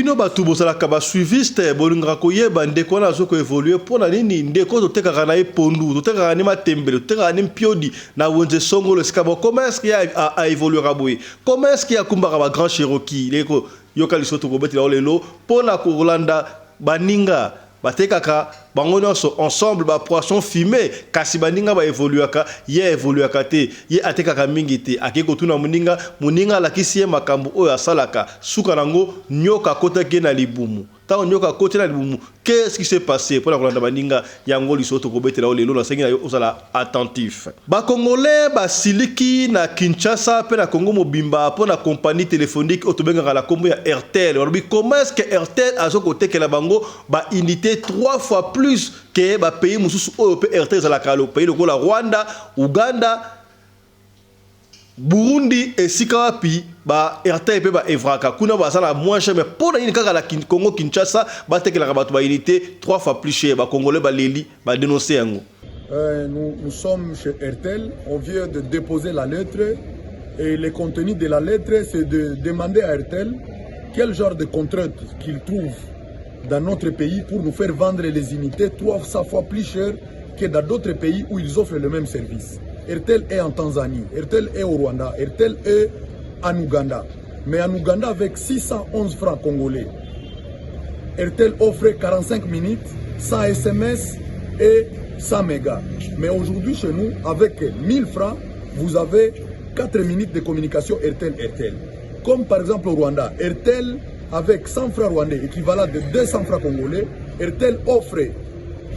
bino batu bozalaka ba suiviste bolingaka koyeba ndeko wana azoko évoluer pona nini ndeko totekaka na ye pondu totekaka ni matembele totekaka ni mpiodi na wenze songolo sika bo comment est-ce qu'il a évolué raboye comment est-ce qu'il a kumbaka ba grand Cherokee leko yoka lisoto ko betela lelo pona ko Rolanda baninga batekaka bango nyonso ensemble ba poisson fumé kasi baninga ba évoluaka ye évoluaka te ye atekaka mingi te akeko tuna muninga lakisi ye makambo oyo asalaka suka nango nyoka kotaki na libumu ta nyoka kotaki na libumu qu'est-ce qui s'est passé pour la Rolanda baninga yango lisoto ko betela lelo na sengi na yo osala attentif ba congolais ba siliki na Kinshasa pe na Congo mobimba po na compagnie téléphonique otobenga la kombo ya Airtel walobi comment est-ce que Airtel azoko tekela bango ba unité 3 fois plus que ba pays mususu oyo pe Airtel za la kalo pays lokola Rwanda, Uganda, Burundi et Sikawapi ba Airtel pe ba Evraka kuna ba sala moins cher mais pour na kaka la Congo Kinshasa ba tekela ba unité 3 fois plus cher ba congolais ba leli ba dénoncer yango. Nous sommes chez Airtel, on vient de déposer la lettre et le contenu de la lettre c'est de demander à Airtel quel genre de contraintes qu'il trouve dans notre pays pour nous faire vendre les unités 300 fois plus cher que dans d'autres pays où ils offrent le même service. Airtel est en Tanzanie, Airtel est au Rwanda, Airtel est en Ouganda. Mais en Ouganda avec 611 francs congolais, Airtel offre 45 minutes, 100 SMS et 100 mégas. Mais aujourd'hui chez nous, avec 1000 francs, vous avez 4 minutes de communication Airtel. Comme par exemple au Rwanda, Airtel avec 100 francs rwandais, équivalent de 200 francs congolais, Airtel offre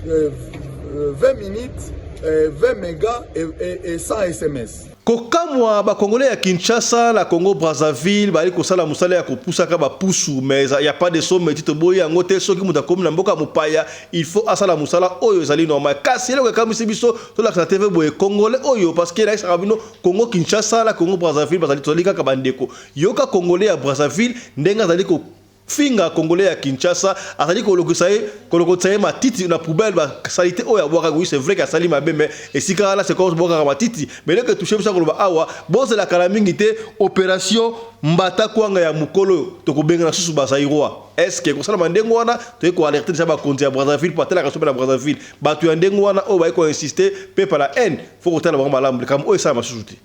20 minutes, 20 mégas et 100 SMS. Kokamwa ba congolais ya Kinshasa la Congo Brazzaville bali kosala musala ya kopusaka ba pusu mais il y a pas de somme tito boya ngote soki muta komi na mboka mopaya il faut asala musala oyo ezali normal kasi le ka misibiso to la TV boye congolais oyo parce que la sabino Congo Kinshasa la Congo Brazzaville bazali tolika ka bandeko yoka congolais ya Brazzaville ndenga zali ko finga congolais ya Kinshasa azali ko lokotsaye matiti na poubelle ba salité oya boka oui c'est vrai que sali mabe mais et si kala c'est comme boka matiti mais le que toucher ça ko ba awa boze la kala mingi te opération mbata kwanga ya mukolo to ko benga na susu ba sairwa est-ce que ko sala mandengo wana to ko alerter ça ba konti ya Brazzaville pour tela ka sobe na Brazzaville ba tu ndengo wana o ba ko insister pe par la haine faut ko tela ba malamu comme o ça ma susuti.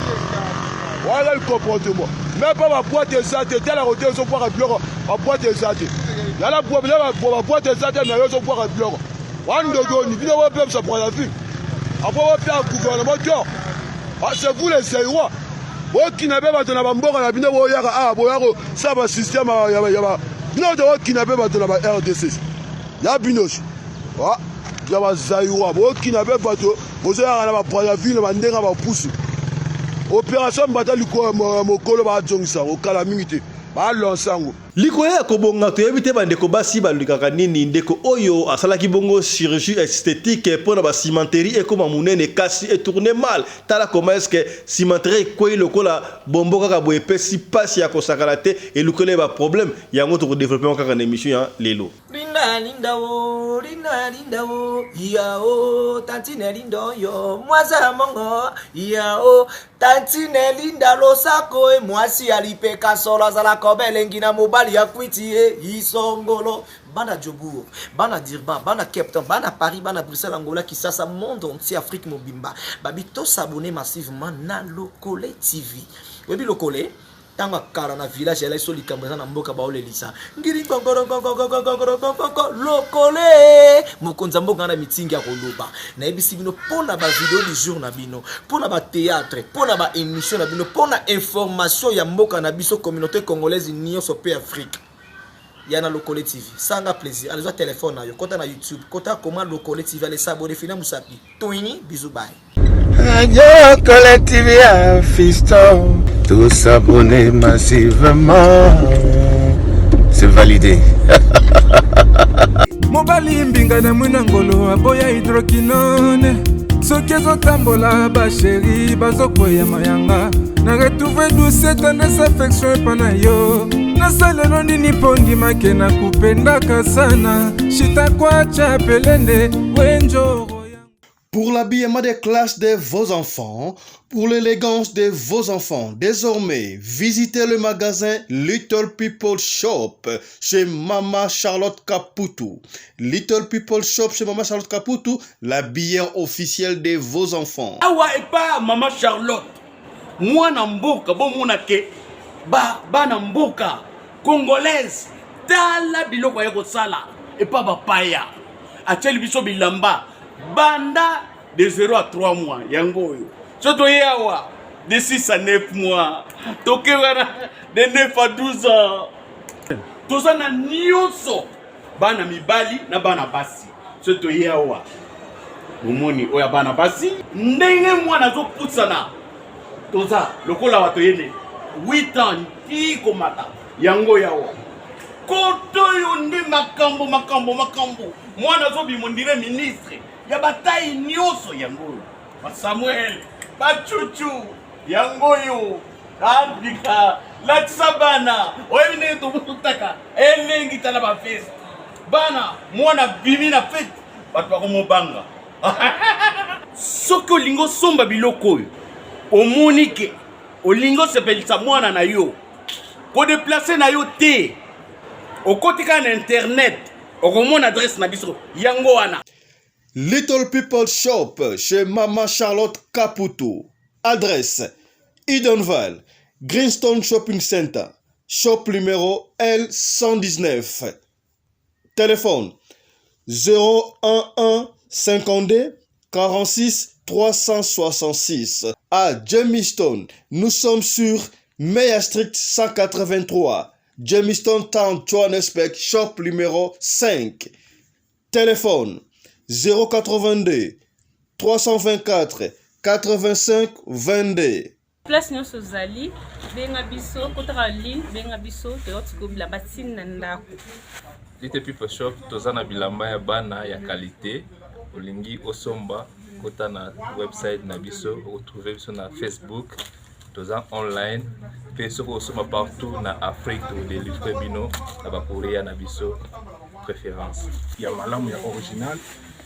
Voilà le comportement. Même pas ma boîte de ça, t'es à la route, ils sont pas à bureau. Ma boîte de ça, il y a la boîte de ça, mais ils sont pas à bureau. On ne donne, il ne pas ça pour la vie. Après, on va faire un gouvernement de cœur. C'est vous les Seigneurs. Vous qui n'avez pas de la bamboura, la bine, ça va système, il y a non, qui n'avait pas de la RDC. Il y a Binoche. Il y a Zaïwa. Vous qui n'avez pas de vous avez la ville, la ville, la pousse. Opération Batali Mokolo ba Jongisa au calamité ba lonsango likoya ko bonga to yebite bandeko basi balikaka nini ndeko oyo asalaki bongo chirurgie esthétique pour ba cimenterie et comme munene kasi et tourner mal tala comment est-ce que cimenterie ko lokola bombo kaka bo epesi passe ya ko sakalate et lukole ba problème yango to développer kaka na émission ya lelo linda wo yao tantine lindo yo mwaza mongo yao tantine linda lo sako e mwasi alipeka sola za la kobele ngina mobali ya kwitie isongolo bana Djobour bana Dirban bana Cape Town bana Paris bana Bruxelles Angola Kinshasa monde entier Afrique mobimba babito s'abonner massivement na Lokole TV webi Lokole tanga kara na village ya iso likambaza na mboka ba olelisa ngiri Lokole mokonza mboka na mitingi ya koloba na ebisi bino pona ba vidéo du jour na bino pona ba théâtre pona ba émission na bino pona information ya mboka na biso communauté congolaise nyonso pe Afrique yana Lokole TV sanga plaisir allez voir téléphone na yo kota na YouTube kota comment Lokole TV allez s'abonner fina musapi toini bisous bye Lokole TV à fiston tous s'abonner massivement c'est validé. Mobali mbinga na munangolo aboya hydroquinone soki ezotambola basheri bazokoya mayanga na retrouve douce tendresse affection epana yo nasalelo nini po ndimake na kupendaka sana shita kwacha pelende wenjoro. Pour l'habillement des classes de vos enfants, pour l'élégance de vos enfants, désormais, visitez le magasin Little People Shop chez Mama Charlotte Caputo. Little People Shop chez Mama Charlotte Caputo, l'habilleur officiel de vos enfants. Awa epa Mama Charlotte. Mwana mboka bo monake ba na mboka congolaise tala biloko ya kosala epa bapaya. Acheli biso bilamba. Banda de 0 à 3 mois, yangoyo. Soto yawa de 6 à 9 mois. Toke wana de 9 à 12 ans. Toza na nyonso. Bana mibali na bana basi. Soto yawa. Mumoni oya bana basi. Ndenge mwana zo putsana. Toza lokola wato yene 8 ans tiko mata. Yango yawa. Koto yonde makambo. Mwana zo bimondire ministre. Ya bataille nyoso yango. Ba Samuel, ba Chuchu, yango yo. Andika, la tsabana. Oyine to mutaka. Elengi tala ba fest. Bana, mwana bimi na fête. Batu ba komobanga. Soko lingo somba biloko yo. Omonike. Olingo sepelisa mwana na yo. Ko déplacer na yo te. Okotika na internet. Okomona adresse na biso yango wana. Little People Shop chez Mama Charlotte Caputo. Adresse Edenval, Greenstone Shopping Center, shop numéro L119. Téléphone 011 52 46 366. À Jamestown, nous sommes sur Meyer Street 183. Jamestown Town, Johannesburg, shop numéro 5. Téléphone 082 324 85 22. Place nyonso zali benga biso kotaka ligne benga biso teotikobila batina ndako. Little People Shop tozana bilamba ya bana ya qualité olingi osomba kota na website na biso retrouver biso na Facebook toza online pe soko osoma partout na Afrique to délivrer bino na ba Korea na biso préférence ya malamu ya original.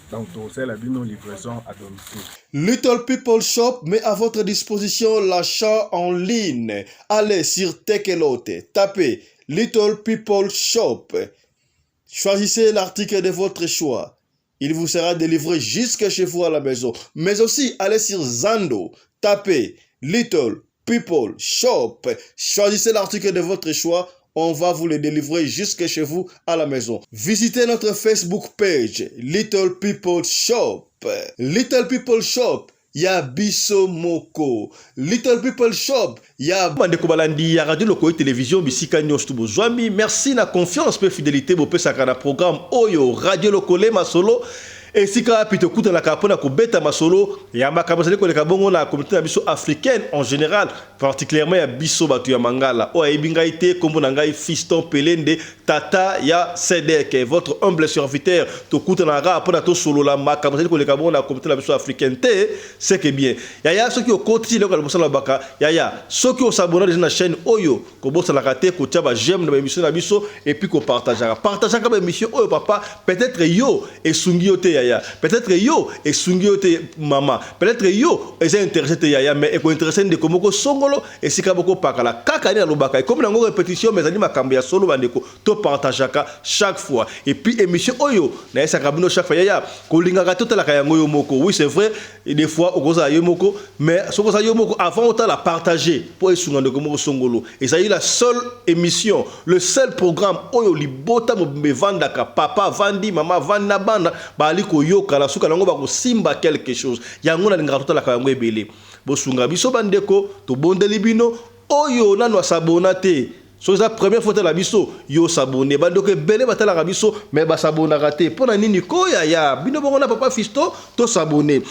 Donc, c'est la livraison à domicile. Little People Shop met à votre disposition l'achat en ligne. Allez sur Tekelote, tapez Little People Shop. Choisissez l'article de votre choix. Il vous sera délivré jusque chez vous à la maison. Mais aussi, allez sur Zando, tapez Little People Shop. Choisissez l'article de votre choix. On va vous le délivrer jusque chez vous à la maison. Visitez notre Facebook page, Little People Shop. Little People Shop, ya biso moko. Little People Shop, ya bandeko balandi ya radio lokoyo télévision bisika nyos tubo zwami. Merci na confiance pe fidélité bo pe sakana programme oyo radio lokole masolo. Et si ka pito kuta la kapona ko beta masolo ya makabosale ko le kabongo na communauté na biso africaine en général particulièrement ya biso batu ya mangala o ebinga ité kombo na ngai Fiston Pelende tata ya Sedek votre humble serviteur to kuta na ga pona to solo la makabosale ko le kabongo na communauté na biso africaine te c'est que bien ya ceux qui au continue le kabosala baka ya ceux qui au s'abonner na chaîne oyo ko bosala kate ko tia ba j'aime na émission na biso et puis ko partager ka émission oyo papa peut-être yo et sungi yo te peut-être yo et sungiote mama peut-être yo est intéressé te yaya mais est intéressé de komoko songolo et sika boko pakala kaka ni alobaka comme nango répétition mais ali makambo ya solo bandeko to partageaka chaque fois et puis émission oyo na esa kabino chaque fois yaya ko lingaka to tala kayango yo moko oui c'est vrai et des fois okoza yo moko mais sokoza yo moko avant autant la partager pour esunga de komoko songolo et ça y la seule émission le seul programme oyo libota me vandaka papa vandi mama vanda banda bali yoka la suka nango ba ko simba quelque chose yango na ngara totala ka yango ebele bosunga biso bandeko to bondeli bino oyo nano sabona te so za première fois la biso yo sabone bandoko ebele batala ka biso mais ba sabona raté pona nini koya ya bino bongo na papa Fisto to sabone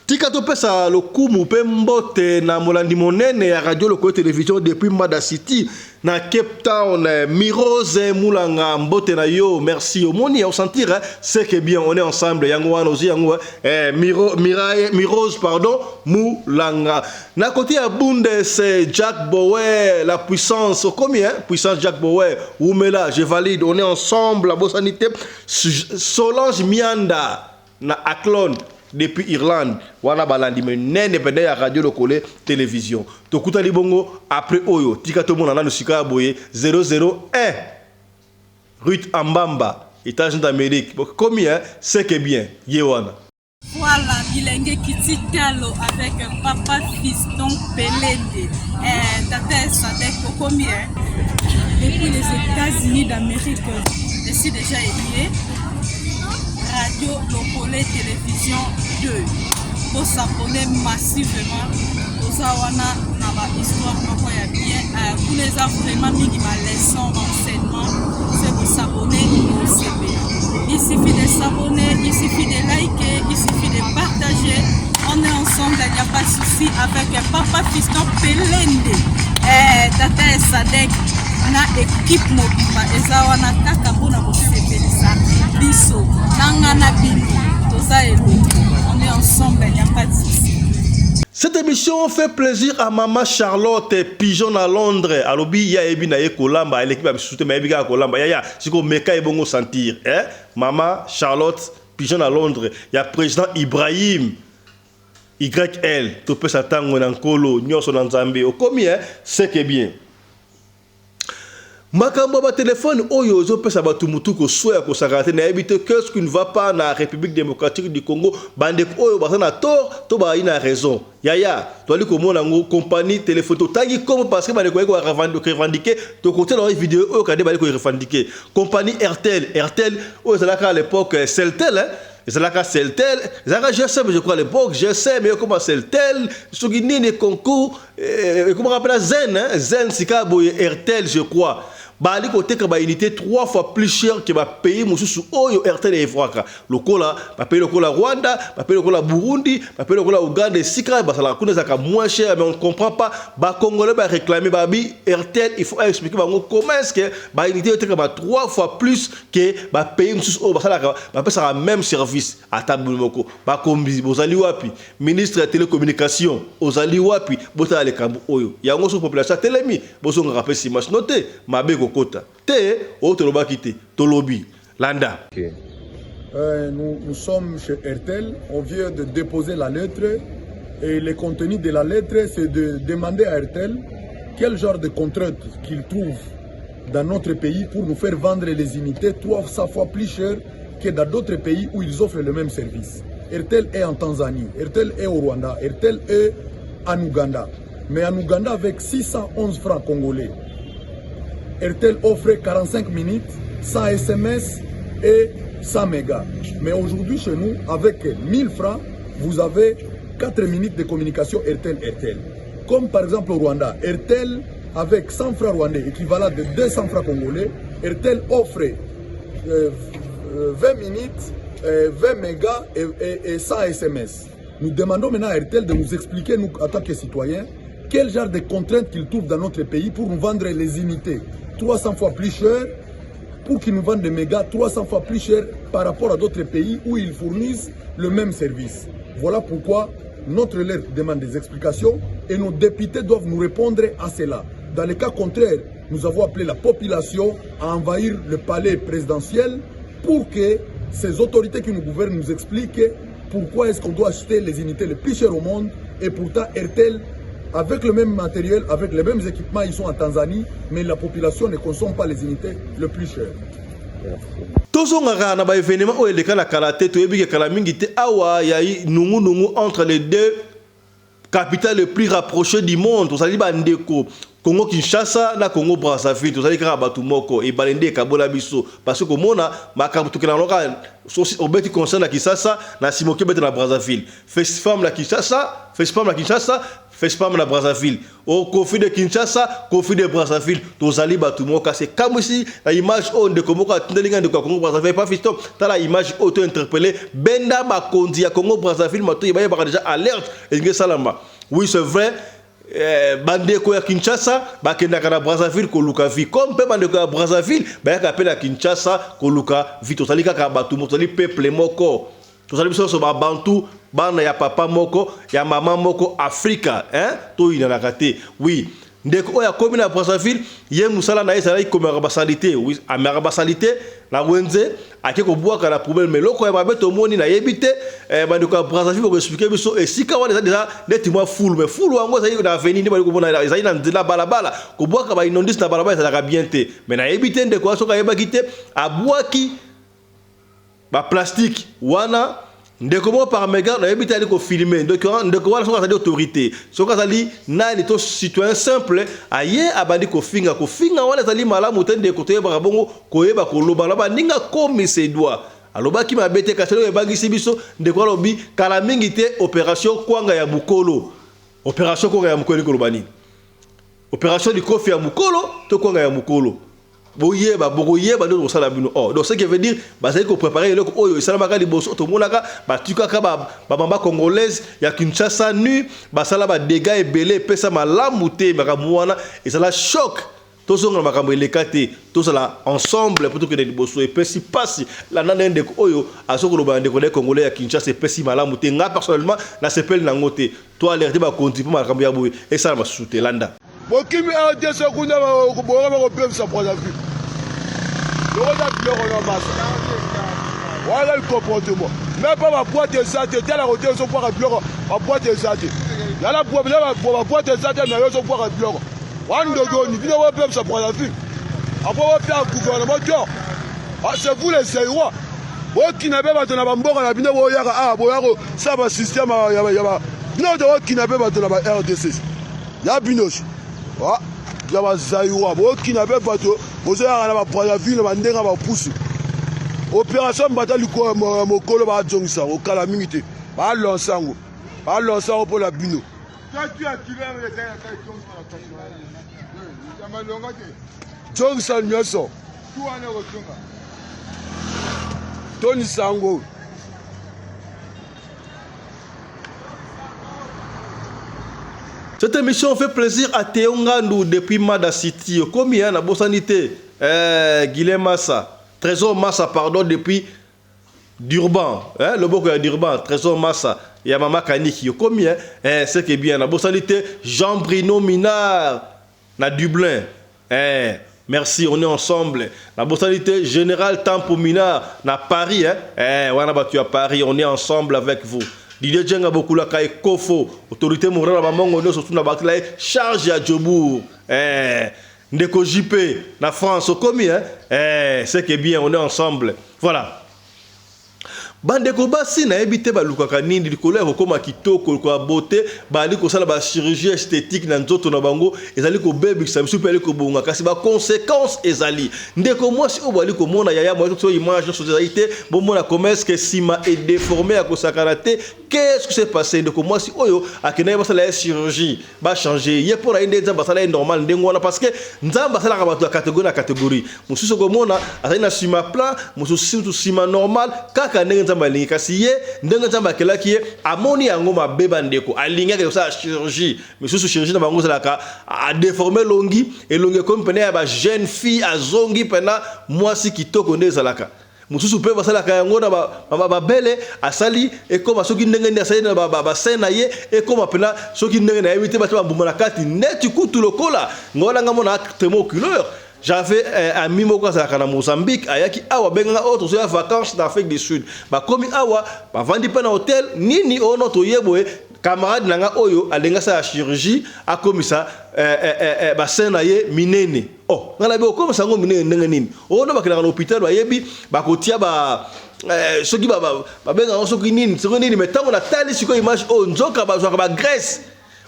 tika to pesa lo kumu pe mbote na molandi monene ya radio lokoyo télévision depuis Mada City na Cape Town Mirose Moulanga mbote na yo merci au moni on sentir c'est que bien on est ensemble yango wana aussi yango Mirose pardon Moulanga na côté ya Bunde c'est Jack Bower la puissance combien puissance Jack Bower Oumela je valide on est ensemble la Bossanité Solange Mianda na Aklon depuis Irlande wana balandi mais n'indépendant ya radio lokole télévision to kuta libongo après oyo tika to mona na sika boye 001 Ruth Ambamba États-Unis d'Amérique combien c'est que bien yewana. Voilà, Bilenge Kititalo avec Papa Fiston Pelende. Tata Sadek combien? Depuis les États-Unis d'Amérique, je suis déjà lié. Radio Lokole Télévision 2. Pour s'abonner massivement aux Awana dans l'histoire de bien. Pour les avoir vraiment mis ma leçon d'enseignement, c'est pour s'abonner au CBA. Il suffit de s'abonner, il suffit de liker, il suffit de partager. On est ensemble, il n'y a pas de souci avec Papa Fiston Pelende. Tata Sadek, na équipe mobile, Ezawana Takabona Bosebelisa, Biso, Nangana Bino, Toza et l'autre. On est ensemble, il n'y a pas de souci. Cette émission fait plaisir à Maman Charlotte, pigeon à Londres. Alobi ya ebi na ye kolamba, l'équipe a soutenu mais ebi ga kolamba. Ya si ko meka e bongo sentir, Maman Charlotte, pigeon à Londres. Ya président Ibrahim YL, to peut s'attendre en kolo, nyoso na Nzambe. O combien c'est que bien. Makambo ba téléphone oyo zo pesa ba tumutu ko soya ko sakate na habite que ce qui ne va pas na République démocratique du Congo bande oyo ba na tort to ba ina raison yaya to ali ko mona ngo compagnie téléphone to tangi comme parce que ba ko revendiquer to côté dans vidéo oyo ka de ba ko revendiquer compagnie RTL oyo ça là à l'époque Celtel c'est là qu'à Celtel, je sais, mais je crois à l'époque, je sais, mais comment Celtel, Suginine, concours, comment on appelle Zen, Zen, Sikabo, RTL, je crois. Bali côté que ba unité 3 fois plus cher que ba payer mususu oyo RTL et Fraka. Lokola, ba payer lokola Rwanda, ba payer lokola Burundi, ba payer lokola Ouganda, Sika, ba sala kuna zaka moins cher mais on ne comprend pas. Ba Congolais ba réclamer ba bi RTL, il faut expliquer ba comment est-ce que ba unité était comme 3 fois plus que ba payer mususu oyo ba sala ba payer ça même service à table moko. Ba kombi bozali wapi? Ministre de télécommunication, ozali wapi? Bota le kambu oyo. Ya ngoso population telemi, bozo ngapé si match noté, mabe Kota. Te, Otoloba Kite, Tolobi, Landa. Okay. Nous sommes chez RTL, on vient de déposer la lettre et le contenu de la lettre c'est de demander à RTL quel genre de contraintes qu'il trouve dans notre pays pour nous faire vendre les unités 300 fois plus cher que dans d'autres pays où ils offrent le même service. RTL est en Tanzanie, RTL est au Rwanda, RTL est en Ouganda. Mais en Ouganda avec 611 francs congolais. RTL offre 45 minutes, 100 SMS et 100 mégas. Mais aujourd'hui, chez nous, avec 1000 francs, vous avez 4 minutes de communication RTL. Comme par exemple au Rwanda, RTL, avec 100 francs rwandais, équivalent de 200 francs congolais, RTL offre 20 minutes, 20 mégas et 100 SMS. Nous demandons maintenant à RTL de nous expliquer, nous, en tant que citoyens, quel genre de contraintes qu'ils trouvent dans notre pays pour nous vendre les unités 300 fois plus cher, pour qu'ils nous vendent des mégas 300 fois plus cher par rapport à d'autres pays où ils fournissent le même service. Voilà pourquoi notre lettre demande des explications et nos députés doivent nous répondre à cela. Dans le cas contraire, nous avons appelé la population à envahir le palais présidentiel pour que ces autorités qui nous gouvernent nous expliquent pourquoi est-ce qu'on doit acheter les unités les plus chères au monde et pourtant RTL avec le même matériel, avec les mêmes équipements, ils sont en Tanzanie, mais la population ne consomme pas les unités les plus chères. Tozongara na ba événement o eleka la kalaté to yebi ke kala mingi te awa ya nungu entre les deux capitales les plus rapprochées du monde. Tozali ba ndeko Congo Kinshasa na Congo Brazzaville, tozali kaka batu moko e balende kabola biso parce que mona makambo to kelanoka obeti concerne na Kinshasa na simoke beti na Brazzaville. Festival na Kinshasa, Festival na Brazzaville. Au conflit de Kinshasa, conflit de Brazzaville, tozali batu moko c'est comme si la image on de Congo atindelinga de Congo Brazzaville pas fiston, ta la image auto interpellé benda makondi ya Congo Brazzaville mato yeba ba déjà alerte et salama. Oui, c'est vrai. Bandeko ya Kinshasa bakendaka na Brazzaville koluka vi comme pe bandeko ya Brazzaville bayaka pe na Kinshasa koluka vi tozali kaka batu tozali peuple moko tozali biso so ba bantu bana ya papa moko ya mama moko Afrika to ina nakate oui ndeko oya komi na Brazzaville ye musala na ezala ikomera basalité oui amera basalité na wenze ake ko bwaka na problème mais loko ya babeto moni na yebite bandeko ya Brazzaville ko expliquer biso esika wana déjà neti moi full mais full wango ça na avenir ndi bali ko bona ezali na nzela balabala ko bwaka ba inondis na balabala ezala bien te mais na yebite ndeko asoka yebaki te abwaki ba plastique wana ndeko mo par méga na yebite ali ko filmer ndeko wana soka ça dit autorité soka zali nani to citoyen simple aye abandi ko finga wana zali malamu te ndeko to yeba bongo ko yeba ko loba na ba ninga comme ses doigts alobaki mabete kaselo ebangisi biso ndeko alobi kala mingi te opération kwanga ya mukolo opération kwanga ya mukolo kolobani opération du kofi ya mukolo to kwanga ya mukolo boyeba do sala bino oh donc ce qui veut dire bazali ko préparer le oyo isala makali boso to monaka batukaka ba mamba congolaise ya Kinshasa nu basala ba dégâts ebele pesa malamu te makamwana isala choc tozonga makambo elekate tozala ensemble plutôt que de boso et pesi pasi la nana ndeko oyo azoko loba ndeko de congolais ya Kinshasa pesi malamu te nga personnellement na sepel na ngote to alerter ba continuer makambo ya boye et ça ma souté landa bokimi a de seconde ko bora ko pem sa Brazzaville le roi de l'euro massa voilà le comportement mais pas ma boîte de ça te la route so pour bloquer ma boîte de ça ya la boîte de ça mais so pour bloquer wando doni vile wa pem sa Brazzaville après wa faire gouvernement toi ah c'est vous les Zaïrois okinabe bato na bamboka na bino boyaka ah boyako ça ba système ya non de okinabe bato na ba RDC ya binoche ah ya ba Zaïrois okinabe bato bozoyaka na ba Brazzaville ba ndenga ba pusu opération batali ko mokolo ba jongisa o kala mingi te ba lonsango pour la bino jongisa nyoso Tony Sango. Cette émission fait plaisir à Théo Ngandou depuis Mada City. Combien na Bossanité Guilhem Massa, Trésor Massa, pardon, depuis Durban. Le boko ya Durban, Trésor Massa, et à Mama Kaniki. Combien c'est que bien na Bossanité Jean-Bruno Minard, na Dublin. Merci, on est ensemble. La bossalité Général Tampo Minard, na Paris, on a battu à Paris, on est ensemble avec vous. Didier Djenga Bokula Kaye Kofo, autorité morale à Mamango, on est surtout na Bakla, charge à Djobour. Ndeko JP, na France, au commis, c'est que bien, on est ensemble. Voilà. Bandeko basi na ebite balukaka nini likolo ya kokoma kitoko ko beauté bali ko sala ba chirurgie esthétique na nzoto na bango ezali ko bebikisa biso pe ali ko bonga kasi ba conséquences ezali ndeko mwasi o bali ko mona yaya mwa to image sur société bon mona commerce que sima est déformé à kosakarate qu'est-ce qui s'est passé ndeko mwasi oyo akena ba sala chirurgie ba changer ye pour inde nzamba sala normal ndengona parce que nzamba sala ka bato ya catégorie mususu ko mona azali na sima plat mususu sima normal kaka ndenge kasi ye ndenge nzamba kelaki ye amoni yango mabeba ndeko alinga ke ça chirurgie mais sous chirurgie na bango zalaka a déformer longi et longi comme pena ya ba jeune fille azongi pena mwasi kitoko nde zalaka mususu pe basalaka yango na ba bele asali et comme soki ndenge ndi asali na ba sena ye et comme pena soki ndenge na yebite ba mbuma na kati neti kutu lokola ngona ngamo na thermoculeur. J'avais un ami à Mozambique, ayaki awa benga autre sur vacances d'Afrique du Sud. Ba komi awa, ba vandi pa na hôtel, nini ono to yeboe, camarade nanga oyo alenga sa chirurgie, a komi sa ba sena ye minene. Oh, ngala be komi sa ngo minene ndenge nini. Ono ba kena na hôpital ba yebi, ba kotia ba soki ba benga soki nini, soki nini metango na tali siko image o nzoka ba zo ba graisse.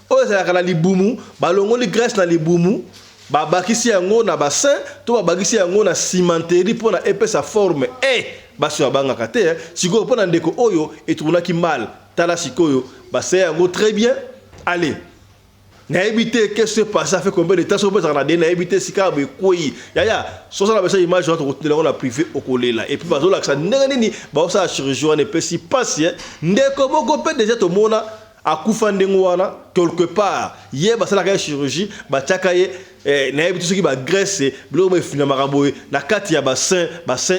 Oyo sa kana libumu, ba longo li graisse na libumu. Babakisi yango na bassin to babakisi yango na cimenterie pour na épaisse forme baso abanga kate siko pour na ndeko oyo etunaki mal tala sikoyo bassin yango très bien allez na éviter qu'est-ce qui se passe ça fait combien de temps sur peut na na éviter sika be koyi yaya so ça la basa image on retenir na privé okolela et puis bazo la ça nini ba ça chirurgie on epesi patient ndeko boko pe déjà to mona akufa ndengo wana quelque part ye basala ka chirurgie batiaka ye na yebi soki ba graisse bilo ba fina maraboye na kati ya bassin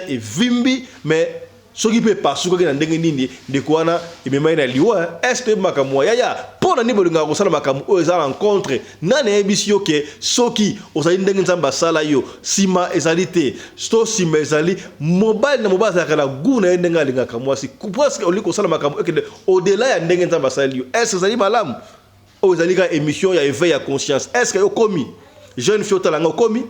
et vimbi mais soki pe pasuka ke na ndenge nini ndeko wana ememai na liwa est ce makamwa yaya pona ni bolinga ko sala makamwa o eza rencontre nane ebisi yo ke soki ozali ndenge nzamba sala yo sima ezali te sto sima ezali mobile na mobile za kana guna ndenge alinga kamwa si parce que oliko sala makamwa ke au delà ya ndenge nzamba sala yo est ce ezali malamu o ezali ka émission ya éveil ya conscience est ce que yo komi jeune fille talanga komi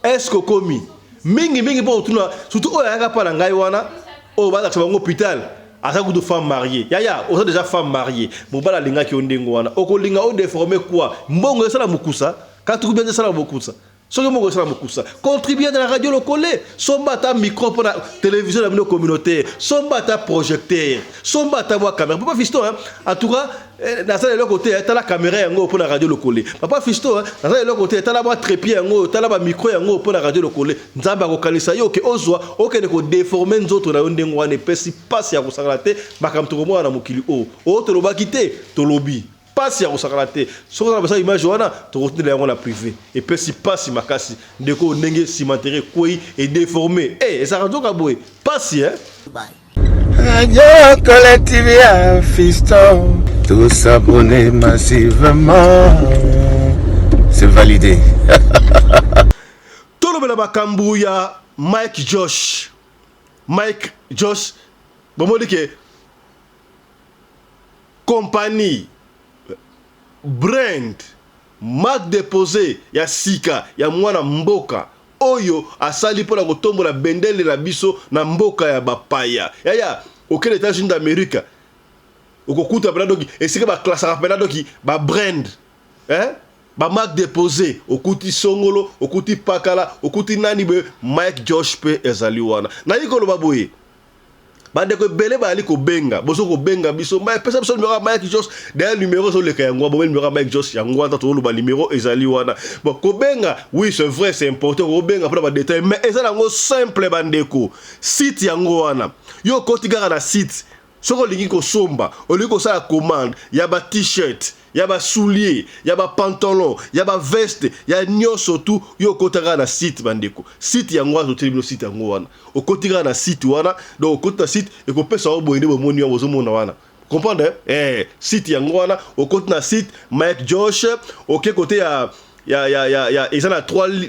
est ce que komi mingi bo tuna surtout o yanga pa na ngai wana o ba ta bango hôpital asa ku de femme mariée yaya o déjà femme mariée mobala linga ki ondengo wana o ko linga o déformer quoi mbongo sala mukusa quand tu bien sala mukusa so que mbongo sala mukusa contribuer dans la radio locale somba ta micro pour la télévision la communautaire somba ta projecteur somba ta voix caméra papa fiston en tout cas dans ça le côté tu la caméra yango pour la radio locale papa fiston dans ça le côté tu la voix trépied yango tu la ba micro yango pour la radio locale nzamba ko kalisa yo ke ozwa okene ko déformer nzoto na ondengo wana pesi passe ya ko sakalate makamto ko mwana mukili o to loba kité to lobi passe ya ko sakalate so ko na image wana to retenir yango na privé et pesi passe makasi ndeko ndenge cimenterie koi et déformé ça radio ka boy passe bye Radio Collective Fiston, tous s'abonner massivement, c'est validé. Tout le monde a makambu ya Mike Josh, bon dit que compagnie, brand, marque déposée ya sika ya mwana mboka. Oyo asali pona kotombola bendele na biso na mboka ya bapaya yaya auquel États-Unis d'Amérique okokuta pena doki esika ba classe pena doki ba brand ba marque déposée okuti songolo okuti pakala okuti nani be Mike Josh pe ezali wana na yikolo baboye bande ko belé ba ali ko benga boso ko benga biso ma pesa biso numéro Mike Josh derrière numéro sur le kayangwa bon numéro Mike Josh yangwa ta to ba numéro ezali wana bon ko benga oui c'est vrai c'est important ko benga pour ba détail mais ezala ngo simple bandeko site yango wana yo kotigara na site soko lingi ko somba oliko sa commande ya ba t-shirt ya ba soulier ya ba pantalon ya ba veste ya nyoso tout yo kotigara na site bandeko site yango wana to site yango wana okotigara na site wana donc okota site e ko pesa o boyinde bo moni ozo mona wana comprendre site yango wana okota na site Mike Josh ok côté ya ils ont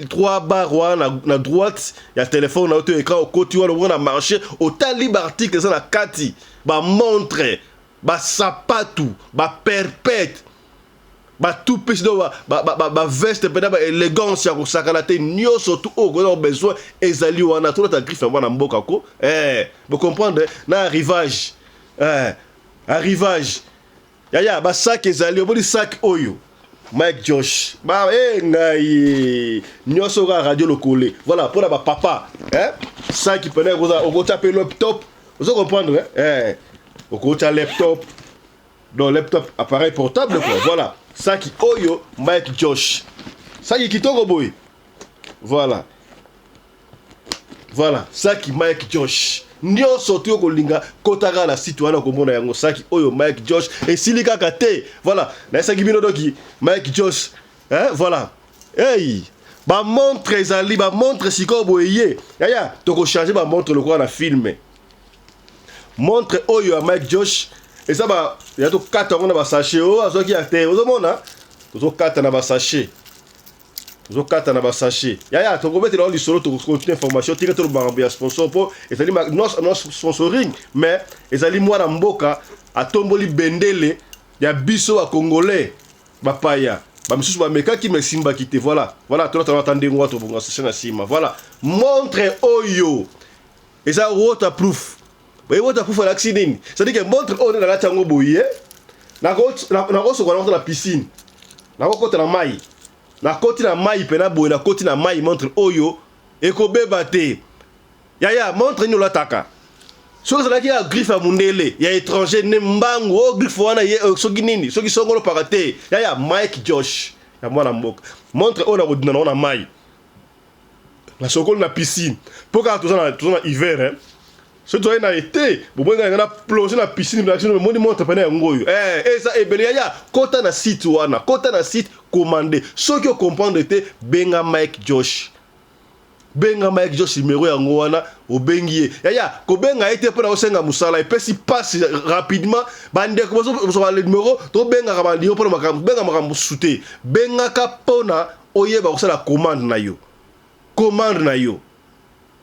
trois barres na droite ya téléphone na auto écran au côté wana marché au libre article ça na kati ba montre ba sapatu ba perpète ba tout petit ba veste pena ba élégance ya ko sakala te nyoso tout o ko besoin ezali wana tout ta griffe wana mboka ko vous comprendre na arrivage yaya ba sac ezali obodi sac oyo Mike Josh ba ngai nyoso ga radio locale voilà pour la papa ça qui prenait on taper laptop vous comprendre on compte laptop dans laptop appareil portable quoi voilà ça qui oyo Mike Josh ça qui kitoko boy voilà ça qui Mike Josh nyoso tu ko linga kotaka la site wana ko mona yango saki oyo Mike Josh et silika kate voilà na saki bino doki Mike Josh voilà ba montre ezali ba montre siko boye yaya to ko changer ba montre le quoi na filmer montre oyo Mike Josh et ça ba ya to kata ngona ba sachet o azoki ate ozomona to kata na ba sachet zokata na ba sachet yaya to ko mettre dans l'isolo to continuer information tire to ba ya sponsor po ezali non sponsoring mais ezali mwana mboka atomboli bendele ya biso a congolais bapaya ba misusu ba meka ki mesimba kite voilà to attendre ngwa to bonga sachet na sima voilà montre oyo eza waterproof ba waterproof à l'accident c'est à dire que montre oyo na la tango boye na ko so ko na piscine na ko kota na mai na koti na mai pena boye na koti na mai montre oyo ekobeba te yaya montre ni lataka soki zalaki ya griffe mundele ya étranger ne mbangu o griffe wana ye soki nini soki songolo parate yaya Mike Josh ya mwana mboka montre oyo na kodina na mai na sokolo na piscine poka tozana hiver so tu na été bobonga na plonger na piscine na action moni montre pena ngoyo ça ebele yaya kota na site wana kota na site commander ce que comprendre te benga Mike Josh benga Mike Josh numéro ya ngwana obengi yaya ko benga été pour osenga musala et si passe rapidement bande ko so le numéro to benga ka bandi pour makambo benga makambo souté benga ka pona oyeba ko sala commande na yo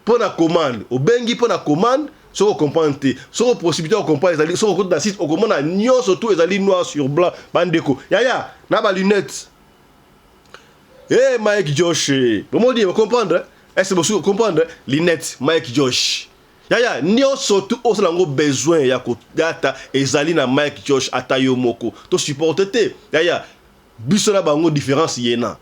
pona commande obengi pona commande so comprendre so possibilité de comprendre ezali so ko na site o komona nyonso tout ezali noir sur blanc bandeko yaya na ba lunette Mike Josh comment dire comprendre est-ce que vous comprendre lunette Mike Josh yaya nyonso tout o sala ngo besoin ya ko data ezali na Mike Josh atayo moko to supporter te yaya biso na bango différence yena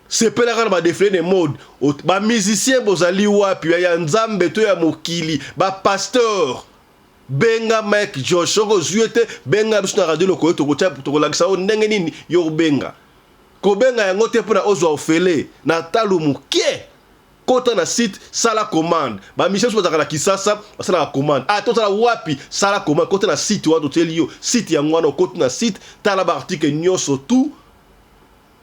c'est pas la ba défilé de mode ba musicien bozali wapi ya nzambe to ya mokili ba pasteur benga Mike Josh soko zuete benga biso na radio loko to ko lakisa o ndenge nini yo benga ko benga yango te pona ozwa ofele na talu mukie kota na site sala commande ba mission so zakala kisasa sala commande to sala wapi sala commande kota na site wa to telio site ya ngwana kota na site tala ba article nyoso tout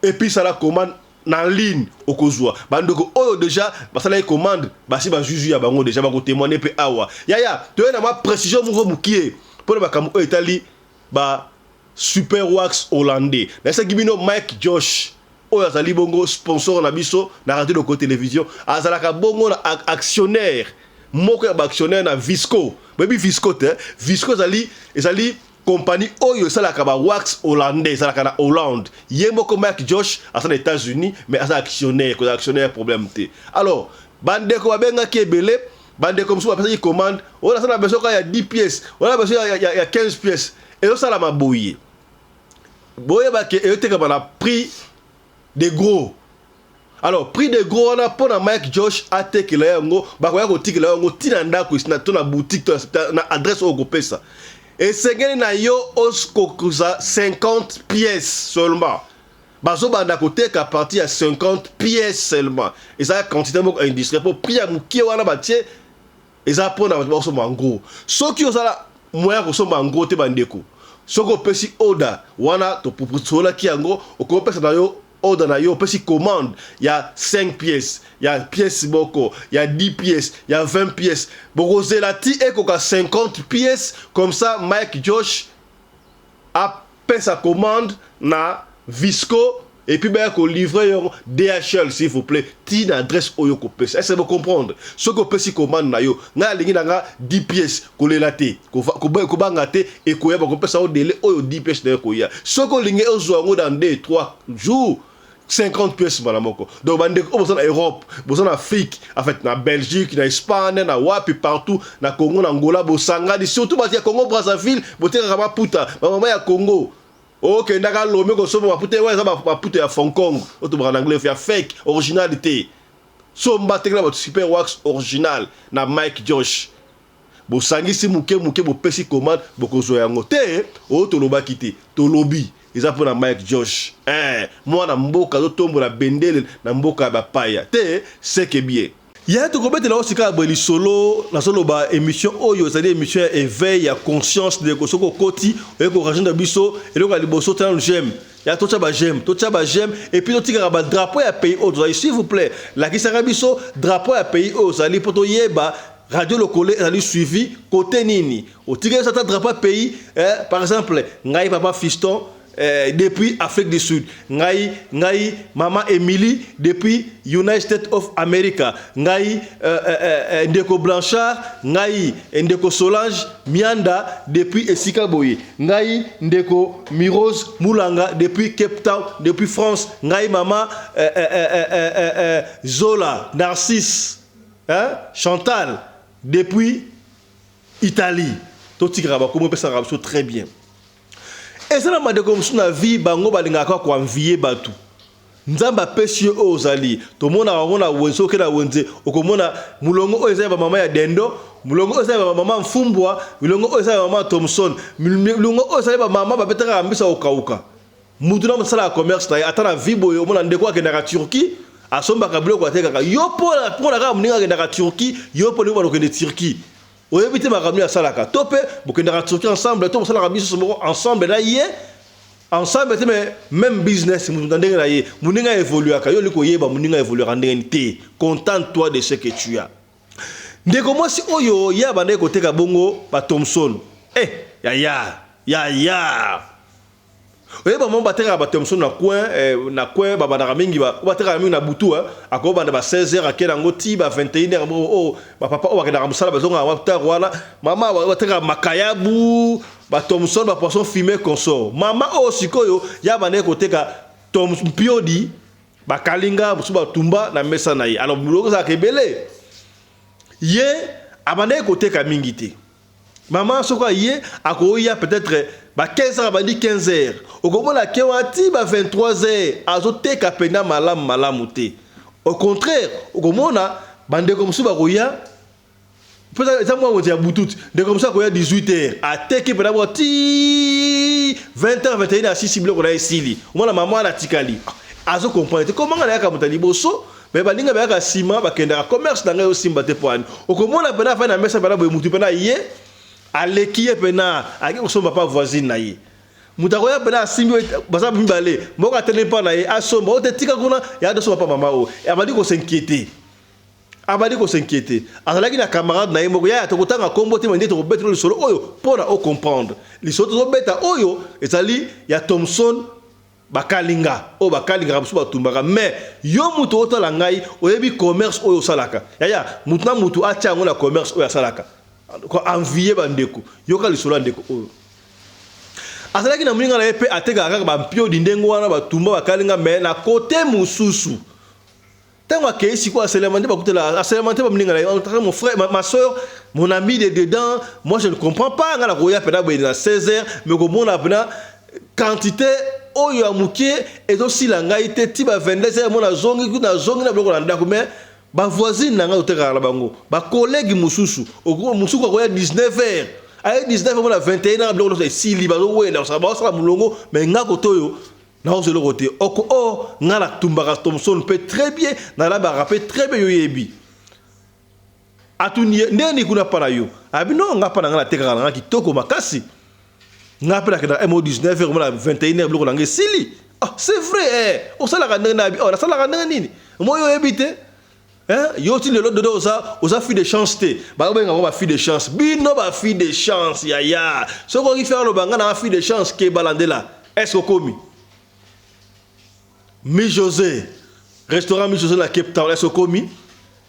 et puis sala commande na ligne okozwa bandoko oyo déjà basala commande basi ba juju ya bango déjà ba ko témoigner pe awa yaya to na ma précision mo mukie pour ba kamu etali ba super wax hollandais na sa gibino Mike Josh oyo azali bongo sponsor na biso na radio de télévision azalaka bongo na actionnaire moko ya ba actionnaire na Visco baby Visco te Visco ezali compagnie oyo salaka ba wax hollandais salaka na Hollande yemoko Mike Josh asa na États-Unis mais asa actionnaire problème te alors bande ko babenga ki ebele bande comme ça personne qui commande on a ça besoin il y a 10 pièces on a besoin il y a 15 pièces et ça la maboye boye ba ke e te ka na prix de gros alors prix de gros on a pour na Mike Josh atekela yango ba ko ya ko tikela yango tina ndako na to na boutique to na adresse au go pesa. Et c'est que na yo oskokuza 50 pièces seulement. Bazo banda côté qu'à partir à 50 pièces seulement. Et ça quantité moko industrie pour prix à mukie wana batie et ça pour na baso mango. So ki osala moya ko so mango te bandeko. So ko pesi order wana to pupusola ki yango o ko pesa na yo order na yo pesi commande il y a 5 pièces, il y a pièces boko, il y a 10 pièces, il y a 20 pièces. Boko zelati e koka 50 pièces comme ça Mike Josh a fait sa commande na Visco et puis ben ko livrer yon DHL s'il vous plaît, ti na adresse oyo ko pesa. Est-ce que vous comprendre? Ce ko pesi commande na yo, na lingi na 10 pièces ko lelate, ko bangate et ko ya ba ko pesa o délai oyo 10 pièces na ko ya. Ce ko lingi ozo ngo dans 2-3 jours 50 pièces malamoko. Donc bande ko bosa na Europe, bosa na Afrique, en fait na Belgique, na Espagne, na wapi partout, na Congo, na Angola, bosanga di surtout ba Congo Brazzaville, boteka kama puta, mama ya Congo. OK, ndaka lomé ko somo puta wa za ba puta ya Hong Kong, auto en anglais ya fake, originalité. So mbatekla ba super wax original na Mike Josh. Bosangisi muke bo pesi commande bokozo yango te, auto lobaki te, to lobby. Ils ont pour Mike Josh. Moi, na mboka do tombo na bendele na mboka ba paya. Te c'est que bien. Il y a tout comme là aussi ka boli solo na solo ba émission oyo, c'est-à-dire émission éveil ya conscience de ko soko koti et ko rajon da biso et le ka liboso tan j'aime. Il y a tout ça ba j'aime et puis tout tika ba drapeau ya pays autres. S'il vous plaît, la ki saka biso drapeau ya pays autres, ali poto yeba radio locale ali suivi côté nini. O tika ça drapeau pays par exemple, ngai papa fiston depuis Afrique du Sud, ngai maman Emily depuis United States of America, ngai Ndeko Blanchard, ngai Ndeko Solange Mianda depuis Esika Boye, ngai Ndeko Mirose Moulanga depuis Cape Town, depuis France, ngai maman Zola Narcisse, Chantal depuis Italie. Tout tigara comment peut ça très bien. Et ça m'a dit comme si na vie bango balinga kwa kwa envier batu. Nzamba pesi ozali. To mona wona wenso ke na wenze. Okomona mulongo oza ba mama ya Dendo, mulongo oza ba mama Mfumbwa, mulongo oza ba mama Thomson, mulongo oza ba mama ba betaka ambisa okauka. Muduna msala commerce na atana vibo yo mona ndeko akenda ka Turquie, asomba kabilo kwa teka. Yo pour la ka mninga akenda ka Turquie, yo pour ni ba okende Turquie. On évite ma ramener à Salaka. Topé, pour que nous Turquie ensemble, tout ça la biso ensemble là hier. ensemble mais même business mundenge na ye muninga évoluer ka yo liko yeba muninga évoluer ndenge te contente-toi de ce que tu as ndeko moi si oyo ya bande ko teka bongo ba Thompson ya oye ba mon bateka ba Thompson na coin ba bandaka mingi ba bateka mingi na butu ako banda ba 16h akela ngo ti ba 21h oh ba papa o bakenda musala bazonga wa wana mama bateka makayabu ba Thompson ba poisson fumé consort mama o sikoyo ya bande ko teka Thompson piodi ba kalinga busu ba tumba na mesa na ye alors muloko za kebele ye abande ko teka mingi te maman soko ye akoya peut-être ba 15h ba dit 15h okomona ke wati ba 23h azoteka pena malamu te au contraire okomona bande comme ça ba koya peut-être ça moi on dit à boutout de comme ça koya 18h ateki pena wati 20h 21h à 6 bloc on a ici omona maman la tikali azo comprendre comment on a ka mutali boso mais balinga ba ka sima ba kenda commerce na ngai simba te poani okomona pena fa na mesa pena bo mutu pena ye alekiye pena aki kosomba pa voisine na ye mutakoya pena simbi baza mbale moko atene pa na ye asomba otetika kuna ya dosomba pa mama o abadi ko s'inquiéter azalaki na camarade na ye moko ya tokotanga kombo te mande to betro le solo oyo pona o comprendre li soto zo beta oyo ezali ya Thompson bakalinga o bakalinga busu batumbaka mais yo mutu otala ngai oyebi commerce oyo salaka ya mutu na mutu atia ngo na commerce oyo salaka ko envier bandeko yoka lisolo ndeko oyo azalaki na muninga na epe ateka kaka ba mpio dindengo wana batumba bakalinga mais na côté mususu tango akeisi ko aselemante bakutela aselemante ba muninga na mon frère ma soeur mon ami de dedans moi je ne comprends pas ngala ko ya pena ba na 16h mais ko mona pena quantité oyo amukie ezo silanga ite tiba 22h mona zongi na bloko na ndako mais ba voisine nanga oteka la bango ba collègue mususu mususu ko ya 19h ay 19h mona 21h bloko na sili ba zo wela sa ba sala mulongo mais ngako toyo na ozelo côté oko ngala tumbaka Thompson peut très bien na la ba rappel très bien yoyebi atuni ndeni kuna para yo abino ngapa na ngala teka ngala kitoko makasi ngapela que mo 19h mona 21h bloko na sili c'est vrai o sala ka ndena bi na sala ka ndena nini mo yoyebi te yo ti le lot de osa fille de chance te ba benga ba fille de chance bino ba fille de chance ya so ko ki faire le banga na fille de chance ke balandela est-ce que komi Mi José restaurant Mi José na Cape Town est-ce que komi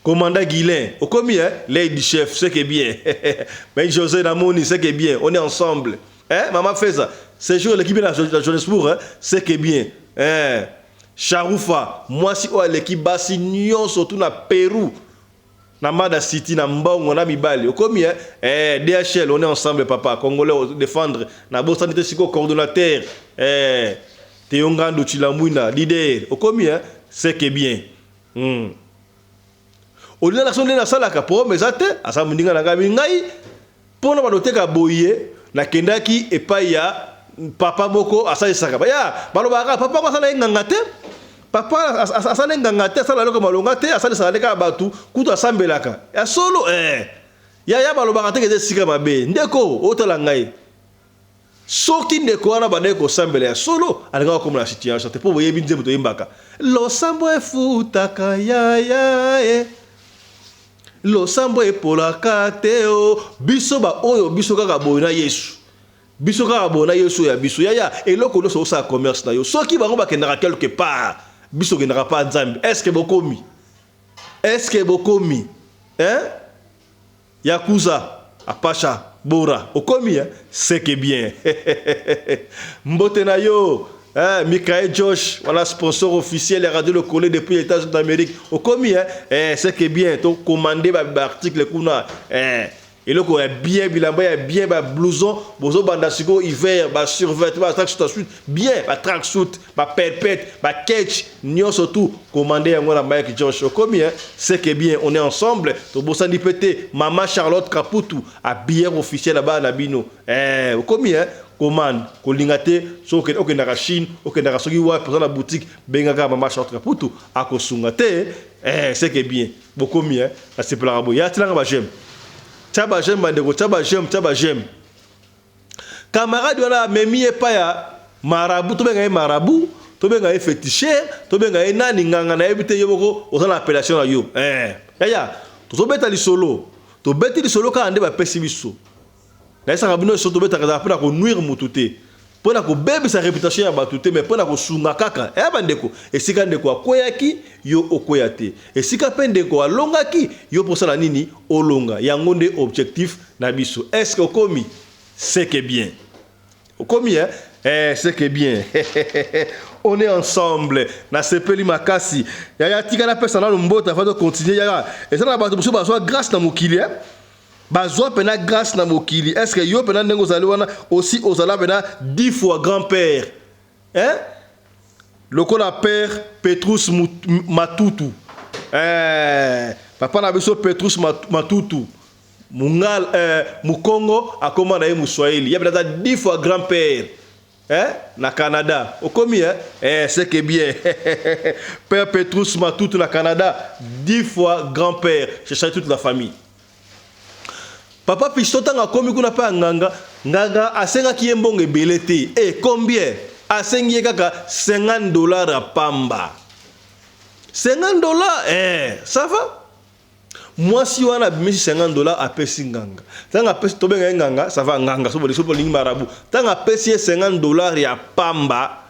commandant Guilain au komi lady chef c'est que bien mais José na moni c'est que bien on est ensemble maman fait ça c'est jour l'équipe de la Johannesburg c'est que bien Charoufa, moi si l'équipe basi nyon surtout na Pérou, na Mada City, na Mbongo, na Mibali. Combien DHL, on est ensemble papa, Congolais défendre, na Bosanité Siko coordonnateur, Théongando Chilamouina, leader. Combien c'est que bien. Au lieu de l'action de la salaka pour mes athées, à sa mundinga na gami ngai, pour na noter ka boye, na kendaki et pas ya papa moko asali sakaba ya balobaka papa ko asala ngangate papa asala ngangate asala loko malongate asala sala ka batu kutu asambelaka ya solo ya balobaka te ke sika mabe ndeko otala ngai soki ndeko wana bandeko sambela ya solo alinga ko na situation te po boyebi nzembo to yimbaka lo sambo efutaka ya lo sambo epolaka te o biso ba oyo biso kaka boyina Yesu biso kaka bona Yesu ya biso ya eloko no so sa commerce na yo soki bango bakendaka quelque part biso kendaka pa nzambe est-ce que bokomi Yakuza apacha bora okomi c'est que bien mbote na yo Michael Josh voilà sponsor officiel la radio le collé depuis les États-Unis d'Amérique okomi c'est que bien to commander ba article kuna et là quoi bien bilamba bien ba blouson bozo banda siko hiver ba survêtement tracksuit bien ba tracksuit ba perpète ba catch nyon surtout commander yango na Mike Josh combien c'est que bien on est ensemble to bosani pété maman Charlotte Kaputu à bière officielle là-bas na bino combien commande kolingate so ke okenda Chine okenda soki wa pour la boutique bengaka maman Charlotte Kaputu akosungate c'est que bien beaucoup mieux c'est pour la rabo ya tilanga ba j'aime Taba j'aime bandeko, taba j'aime. Camarade wana memi epa marabout to benga marabout to benga féticheur to benga nani nganga na ebite yoboko ozana appellation na yo yaya to beta li solo to beti li solo ka ande ba pesi biso na ça rabino so to beta ka pona ko nuire mututé pona ko bebe sa réputation ya batuté mais pona ko sunga kaka bandeko esika ndeko akoyaki yo okoyate esika pendeko alongaki yo posala nini olonga yango nde objectif na biso est-ce que okomi c'est que bien okomi c'est que bien on est ensemble na sepeli makasi yaya tika na pesa na mbota avant de continuer yaya et ça na bato muso bazwa grâce na mokili bazwa pena grâce na mokili est-ce que yo pena ndengo zali wana aussi ozala pena 10 fois grand-père lokola père Petrus Matutu papa na biso Petrus Matutu mungal mukongo akoma na ye muswahili ya pena 10 fois grand-père na Canada okomi c'est que bien père Petrus Matutu na Canada 10 fois grand-père c'est toute la famille. Papa Fiston tanga komi kuna pa nganga asenga ki mbonge belete combien asengi kaka $50 à pamba $50 ça va moi si on a mis $50 à pesi nganga tanga pesi to benga nganga ça va nganga so bolingi marabu tanga pesi $50 ya pamba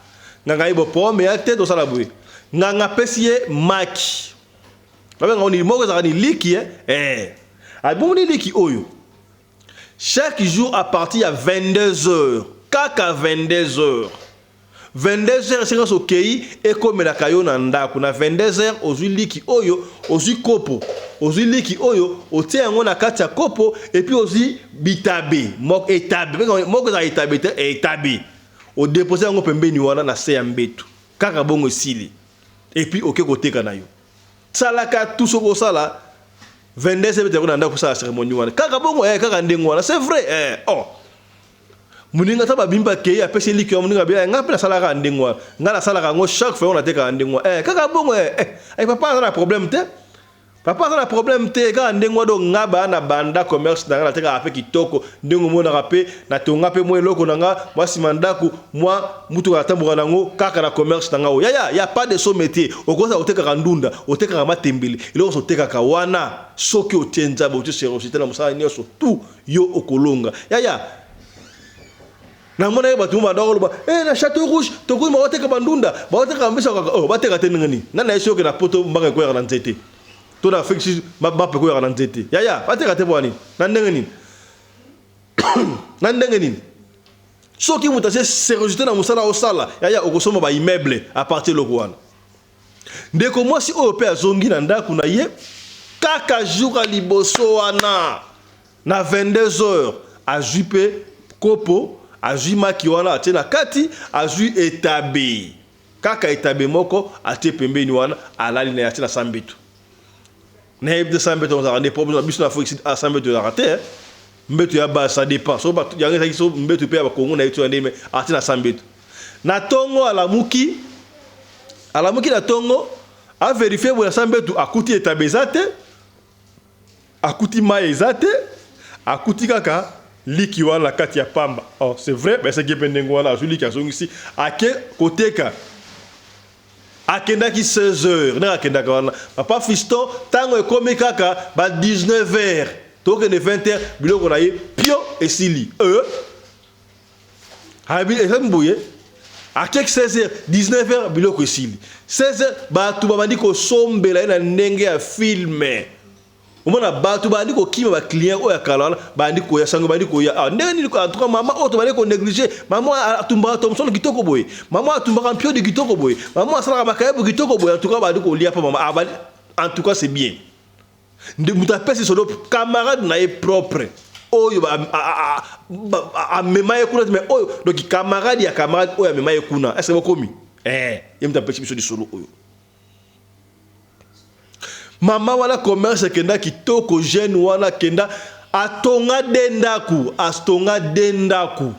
nganga ibo pomme ya tete to sala boye nganga pesi maki ba benga oni moko za ni liki abumuni liki oyo. Chaque jour à partir de 22h, kaka 22h. 22h c'est au kei et comme la kayo nanda kuna 22h ozuli ki oyo, ozu kopo. Ozuli ki oyo, otie yango na kati ya kopo et puis ozu bitabe, mok etabe, mok za etabe etabe. O déposer yango pembeni wana na se ya mbetu. Kaka bongo sili. Et puis oke koteka na yo. Salaka tout ce ko sala 22 septembre nanda ko sa cérémonie wana kaka bongo kaka ndengo wana c'est vrai muninga taba bimba ke ya pesi liki muninga bia nga pela sala ka ndengo nga la sala ka ngo chaque fois on ateka ndengo kaka bongo papa na problème te papa na problème te ka ndengo do nga ba na banda commerce na teka ape kitoko ndengo mona rape na tonga pe mo eloko nanga mwasi mandaku mwa mutu ka tambura nango kaka na commerce nanga o ya pas de so métier okoza oteka kandunda oteka ka matembele ilo so teka ka wana soki otenza bo serosité na musala nyoso tout yo okolonga ya na mona ye batu mandako ba na Château Rouge to ko ma oteka bandunda ba oteka mbisa ka bateka tenengani na yeso ke na poto mbanga ko ya na nzete to na fixi ba pe ko ya na nzete ya bateka te bwani na ndengani na ndengani soki mutase serosité na musala osala ya okosoma ba immeuble à partir loko wana ndeko mwasi oyo pe azongi na ndako na ye kaka jour à liboso wana na 22h azui pe kopo azui maki wana atie na kati azui etabe kaka etabe moko atie pembeni wana alali na atie na sambetu na ebde sambetu on a des problèmes biso na fo à sambetu la raté mbetu ya ba ça dépend so ba yanga sa kiso mbetu pe ba kongo na etu ndeme atie na sambetu na tongo alamuki na tongo a vérifier bo na sambetu akuti etabe zate akuti maezate akuti kaka liki wana kati ya pamba c'est vrai mais c'est gependengo wana azuli ki azongisi ake koteka akendaki 16h na akendaka wana papa Fiston tango ekomi kaka ba 19h toke de 20h biloko na ye pio esili habi ezambuye akek 16h 19h biloko esili 16h ba tuba bandi ko sombela na ndenge ya filme umona batu bandi ko kima ba client oya kala bandi ko ya sango bandi ko ya ndeni ko entre mama auto bandi ko négliger mama atumba Thomson kitoko boy mama atumba kampio de kitoko boy mama asala makayebu kitoko boy en tout cas bandi ko lia pa mama en tout cas c'est bien de mutapesi solo camarade na est propre oyo a memaye kuna mais oyo donc camarade ya camarade oyo memaye kuna est-ce que bokomi mutapesi biso di solo oyo mama wana commerce kenda kitoko jeune wana kenda atonga dendaku astonga dendaku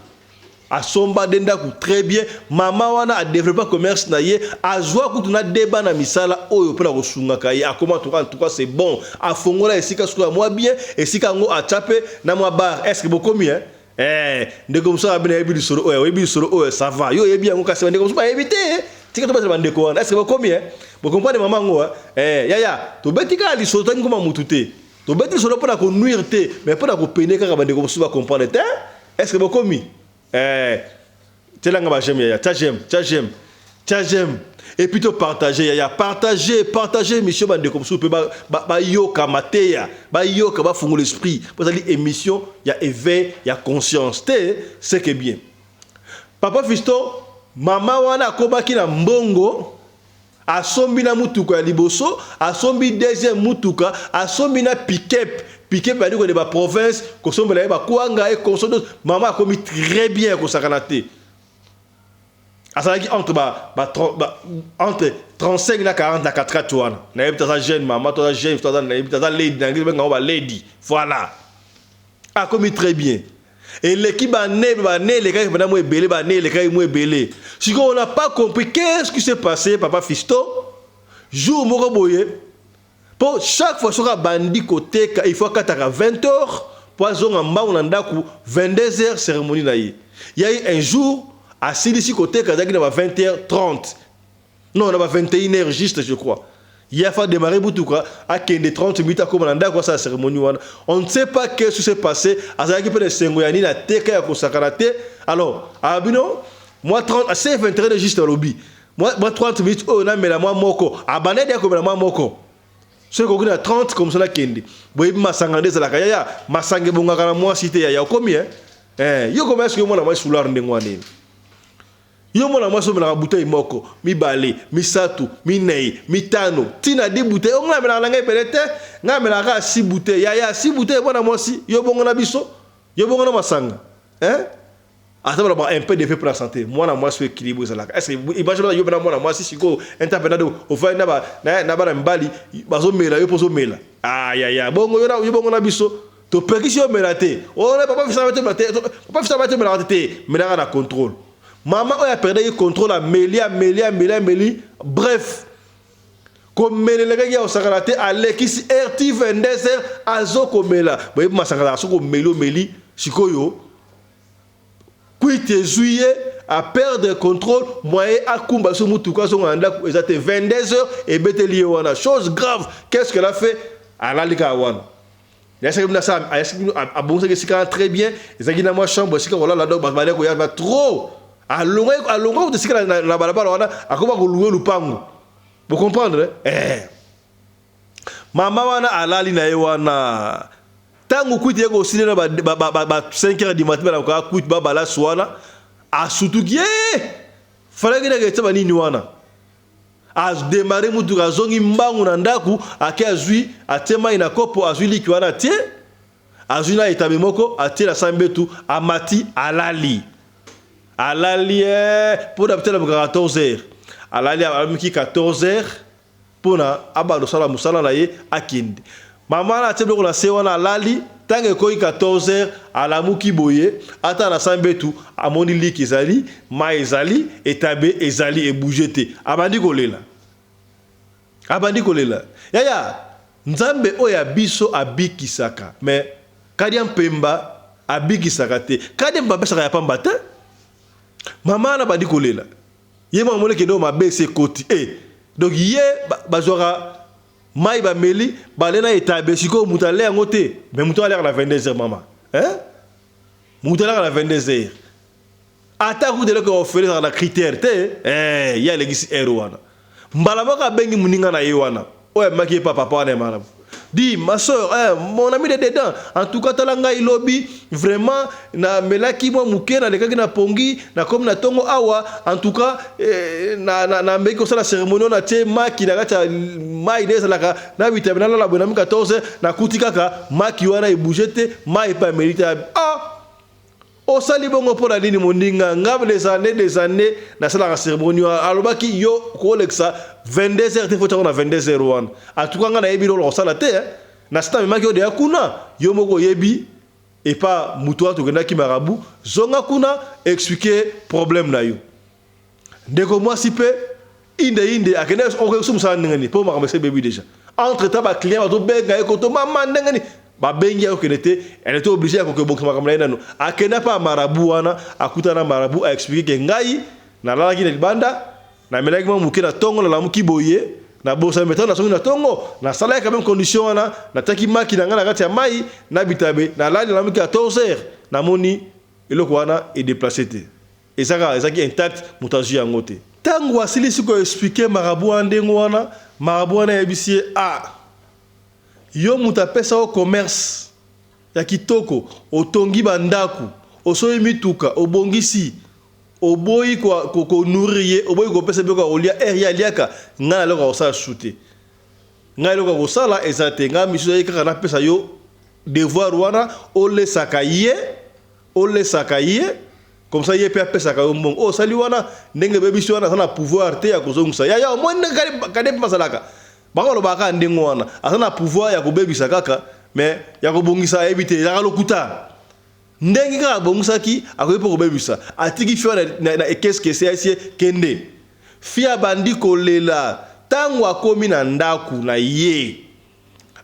asomba dendaku très bien mama wana a développé commerce na ye azwa kutuna débat na misala oyo pela kosunga ka ye akoma en tout cas c'est bon afongola esika sikola moi bien esika ngo achape na moi bar est-ce que bokomi ndeko muso abina yebi soro ça va yo yebi yango kasi ndeko muso ba éviter tika to ba ndeko wana est-ce que vous combien vous comprenez maman ngo yaya to betika li soro tangi koma mutute to beti soro pona ko nuire te mais pona ko peiner ka ba ndeko muso ba comprendre te est-ce que vous commis telanga ba j'aime yaya j'aime et plutôt partager yaya partager mission ba ndeko muso pe ba yoka mateya ba yoka ba fungo l'esprit parce que émission il y a éveil il y a conscience te c'est que bien papa Fiston mama wana akobaki na mbongo asombi na mutuka ya liboso asombi deuxième mutuka asombi na pick-up badi ko de ba province ko sombela ba kuanga et consodo mama akomi très bien ko sakanate asalaki entre 35 na 40 na 4 wana na yebita za jeune mama to za jeune to za na yebita za lady na ngili benga ba lady voilà akomi très bien et l'équipe ba né les gars ba mo ebele ba né les gars mo ebele si on n'a pas compris qu'est-ce qui s'est passé papa Fiston jour moko boye pour chaque fois sur bandi côté il faut qu'à 20h poison en mbaou na ndaku 22h cérémonie na yi il y a eu un jour à Silisi côté Kazaki na 20h30 non on a 21h juste je crois il a fallu démarrer Boutouka à 30 minutes à Komanda quoi ça cérémonie on ne sait pas qu'est-ce qui s'est passé à Zaki peut sengoyani na teka ya kosakarate alors abino moi 30 à 21h juste au lobby moi 30 minutes oh na mela moi moko abane dia ko mela moi moko ce qu'on a 30 comme ça la kende boy masangande za la kaya masange bonga kana moi cité ya combien yo comment est-ce que moi na moi soular ndengwane yo mona mwa somo na bouteille moko mibale misatu minei mitano tina di bouteille on ngamela na ngai pelete ngamela ka 6 bouteille ya 6 bouteille bona mosi yo bongo na biso yo bongo na masanga attends un peu de fait pour la santé moi na moi so équilibre ça là est-ce que imagine yo bena moi na moi si siko interprétation au fait na ba mbali bazo mela yo poso mela ya bongo yo bongo na biso to pekisi yo mela te on ne papa fisa mate mela te mela na contrôle. Maman a perdu le contrôle à Méli. Bref, comme Méli les gars au sakalate à l'équipe RT 22h à Zokomela. Vous voyez ma sakalate soko Méli sikoyo. Kuite juillet à perdre le contrôle moyen à kumba so mutuka so nganda exact 22h et beteli wana chose grave. Qu'est-ce qu'elle a fait à la liga wana? Il y a ce que ça a bon ça que très bien. Les agina moi chambre sika voilà là donc ba ko ya trop. Alonga de sikala na balabala wana akoba ko louer lupango. Vous comprendre mama wana alali na ye wana tangu kuite ko sinena ba 5h du matin ba ko kuite ba bala swana asutukie fallait que ngeta nini wana as démarrer mutu razongi mbangu na ndaku akazui atema ina kopo azui liki wana tie azui na etabe moko atie la sambetu amati alali pour la peut-être 14h alali à 14h pour na abado sala musala na ye akinde mama na tebe ko la sewana alali tange ko 14h ala muki boye ata na sambetu amoni liki ezali ma ezali etabe ezali e bougete abandi kolela yaya nzambe oya biso abikisaka mais kadi mpemba abikisaka te kadi mbaba saka ya pamba te maman na bandi kolela ye maman le kedo mabe se koti donc ye bazora mai ba meli balena etabe siko mutale yango te mais mutale na 22h maman mutale na 22h ata ku de le ko ofele na critère te ya legisi wana mbala maka bengi muninga na ye wana oya maki papa wana mana dis ma soeur mon ami de dedans en tout cas talanga ilobi vraiment na melaki moi muke na lekaki na pongi na comme na tongo awa en tout cas na mbeki ko sala cérémonie na tie maki na kata mai desa na vitamina la bona 14 na kutikaka maki wana e bougete mai pa mérite o sali bongo pour la nini moninga ngam des années na sala cérémonie alobaki yo ko lexa 22h te fota na 22h wana en tout cas nga na yebi lo sala te na sta me maki o de akuna yo moko yebi et pas mutoa to genda ki marabu zonga kuna expliquer problème na yo ndeko moi si pe inde akene o ko sum sa ngani pour ma rembourser baby déjà entre temps ba client ba to benga e ko to mama ndengani babengi ako kenete elle était obligée à kokeboksa makambo na nano akenda pa marabu wana akutana marabu a expliquer que ngai na lala ki na libanda na melaki mo muke na tongo na lamuki boye na bosa metana na songi na tongo na sala quand même condition wana na taki maki na ngana kati ya mai na bitabe na lala na lamuki 14h na moni eloko wana est déplacé te ezaki intact mutanzu yango te tango asili siko expliquer marabu andengo wana marabu wana yebisi yo mutapesa au commerce ya kitoko otongi bandaku osoyi mituka obongisi oboyi ko nourrir oboyi ko pesa beko olia area liaka ngana loko osala shooter ngana loko osala ezate ngana misu yeka na pesa yo devoir wana ole sakaye comme ça yé pe pesa ka yo mbongo o sali wana ndenge bebiso wana sana pouvoir te ya kozongisa ya mo ndenge kade pasalaka bakolo baka ndengo wana asana pouvoir ya kobebisa kaka mais ya kobongisa ebite ya lokuta ndenge ka bongisa ki akoyepo kobebisa atiki fio na ekeske c'est kende fia bandi kolela tango akomi na ndaku na ye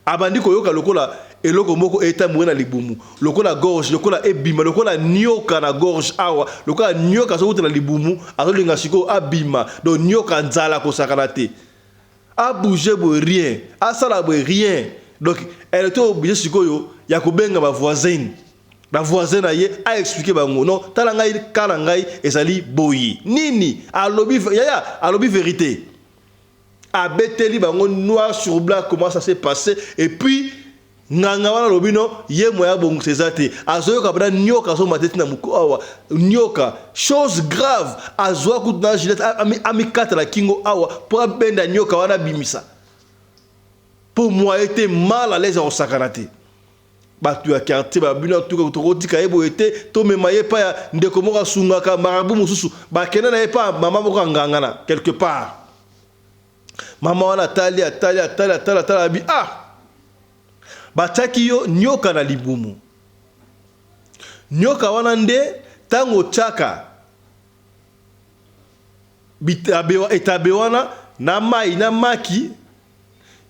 abandi koyoka lokola eloko moko etamwe na libumu lokola gorge lokola ebima lokola nyoka na gorge awa lokola nyoka sokuta na libumu azolinga siko abima do nyoka nzala kosakana te a bouger bo rien a sala bo rien donc elle était obligée sikoyo ya kobenga ba voisine aye a expliquer bango non tala ngai kana ngai ezali boyi nini alobi alobi vérité a beteli bango noir sur blanc comment ça s'est passé et puis nganga wana lobino ye moya bongo sezate azoyoka bana nyoka so mateti na muko awa nyoka chose grave azwa kutna Juliette ami kata la kingo awa pour benda nyoka wana bimisa pour moi était mal à l'aise au sakanate batu ya quartier ba bino tuka tokotika ebo était to memaye pa ya ndeko moka sunga ka marabu mususu ba kena na epa mama moka ngangana quelque part mama wana tali bi bataki yo nyoka na libumu nyoka wana nde tango chaka etabe wana na mai na maki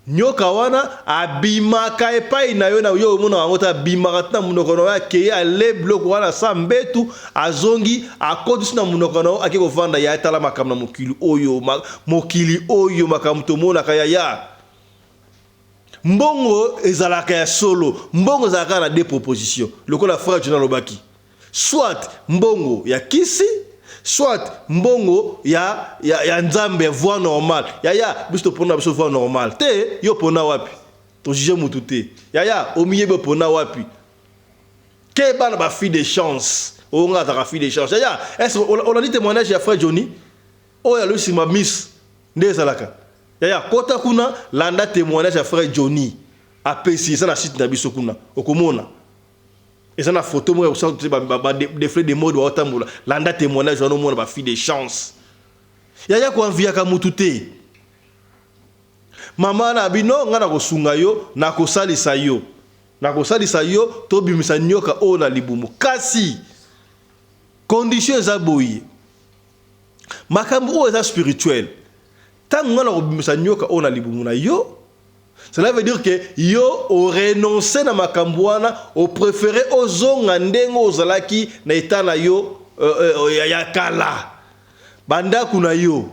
nyoka wana abimaka epai na yo na yo mona wangota abimaka na munoko na ke ale bloko wana sa mbetu azongi akoti na munoko na akiko vanda ya tala makamna mokili oyo makamto mona kaya ya mbongo ezalaka ya solo mbongo ezalaka na deux propositions lokola frère Jonathan Lobaki soit mbongo ya kisi soit mbongo ya nzambe voie normale biso pona biso voie normale te yo pona wapi to juger mutu te omiyebe pona wapi ke bana ba fille de chance onga ta fille de chance est-ce on a dit témoignage ya frère Johnny oya lo sima miss nde ezalaka kota kuna landa témoignage à frère Johnny a pesi ça na site na biso kuna okomona et ça na photo mo ça des fleurs de mode wa tambola landa témoignage wana mona ba fille de chance ko envia ka mutute mama na bino ngana kosunga yo na kosalisa yo to bimisa nyoka o na libumu kasi condition za boyi makambo o za spirituel tant ngana kobimisa nyoka ona libumu na yo cela veut dire que yo o renoncer na makambo wana o préférer ozonga ndengo ozalaki na etana yo ya kala banda kuna yo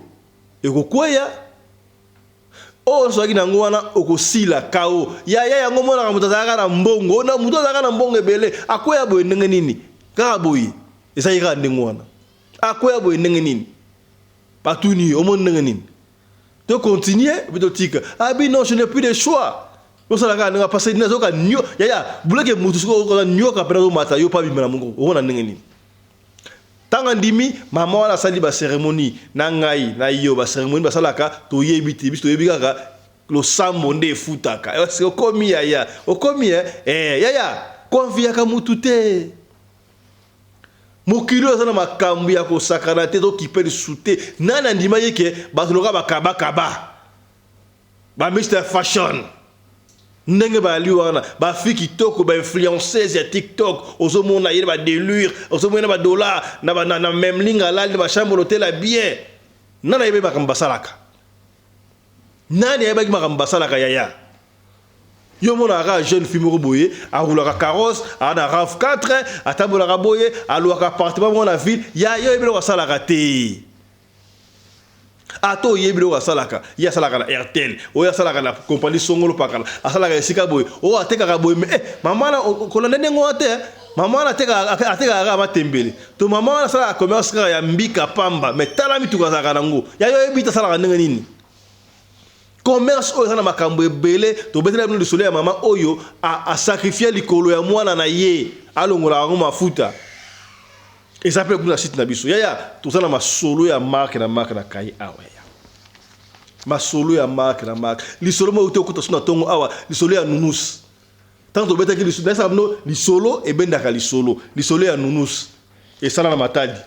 ekokweya o soki nango wana okosila kao yango mona mutazaka na mbongo na mutazaka na mbongo ebele akoya boye ndenge nini kaka boye esayika ndengo wana akoya boye ndenge nini patuni omona ndenge nini de continuer bidotika non je n'ai plus de choix on sala ka nga passer na zoka nyo buleke mutu ko nyo ka pena mata yo pa bimana mungu ona ndenge tanga ndimi mama wana sali ba cérémonie na ngai na yo ba cérémonie ba salaka to yebiti biso yebikaka lo sambo nde futaka est-ce que komi okomi konvia ka mutu te mokilo zana makambu ya ko sakana te to kipeli sute nana ndima yeke bazoloka bakaba ba Mr Fashion ndenge ba liwana ba fiki toko ba influenceuse ya TikTok ozomona yele ba délure ozomona ba dollar na même linga la ba chambre l'hôtel la bien nana yebe ba kambasalaka nani yebe ba kambasalaka Yo mona jeune fille boye, a roulera carrosse, a na RAV4, a tabola boye, a louaka appartement dans la ville, ya yo ebelo sala raté. Ato yebelo salaka, ya salaka na RTL, o ya salaka na compagnie Songolo pakala, a salaka esika boye, o ateka boye mais maman na kolonene ngote, maman na ateka ga matembele. To maman na sala commerce ya mbika pamba, mais tala mituka za kanango. Ya yo ebita salaka ndenge nini? Commerce oyo na makambo ebele to betela bino lisolo ya mama oyo a sacrifier likolo ya mwana na ye alongola ngo mafuta et ça peut kuna site na biso ya to sana masolo ya marque na kai awa ya masolo ya marque lisolo mo uto kuta suna tongo awa lisolo ya nunus tanto beta ki lisolo ça bino lisolo e bendaka lisolo ya nunus et ça na matadi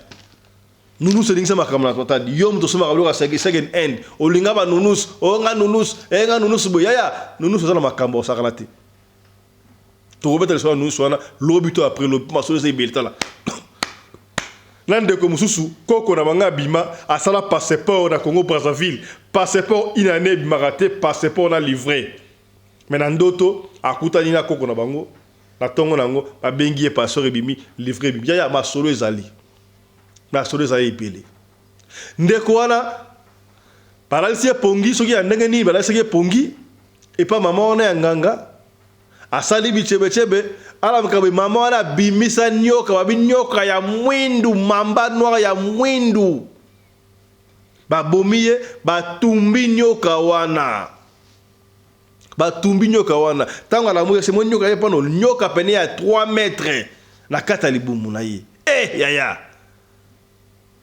Nunus se lingsa makamna totadi yom to soma kabloka second end olinga ba nunus nga nunus boya nunus za na makambo sakanate to beta le nunus wana lobito après le masolo ze belta la lande ko mususu koko na manga bima asala passeport na Congo Brazzaville passeport inane bimarate passeport na livré mais na ndoto akutani na koko na bango na tongo nango ba bengi passeport bimi livré bimi ya masolo ezali na solo za ipele ndeko wana paralisi pongi soki ya ndenge ni balasi pongi et pas maman wana ya nganga asali bichebe ala mkabe mama wana bimisa nyoka babinyoka ya mwindu mamba noir ya mwindu babomiye batumbi nyoka wana tanga la moya se mo nyoka yepa no nyoka pene ya 3 mètres na kata libumu na ye yaya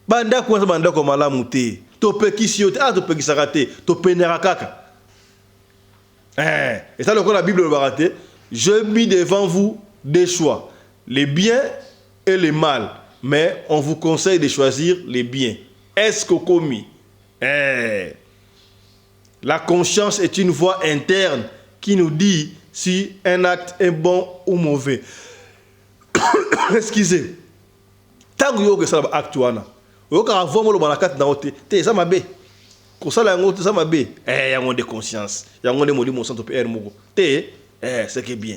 banda kwa banda ko malamu te to pekisi yo te to pekisaka te to penera kaka et ça le la Bible le baraté je mis devant vous des choix les biens et les mal mais on vous conseille de choisir les biens est-ce que commis la conscience est une voix interne qui nous dit si un acte est bon ou mauvais excusez tango yo que ça acte wana oka avomo lo banakati na ote te ça mabe ko sala yango te ça mabe yango de conscience yango de molimo santo pr moko te c'est que bien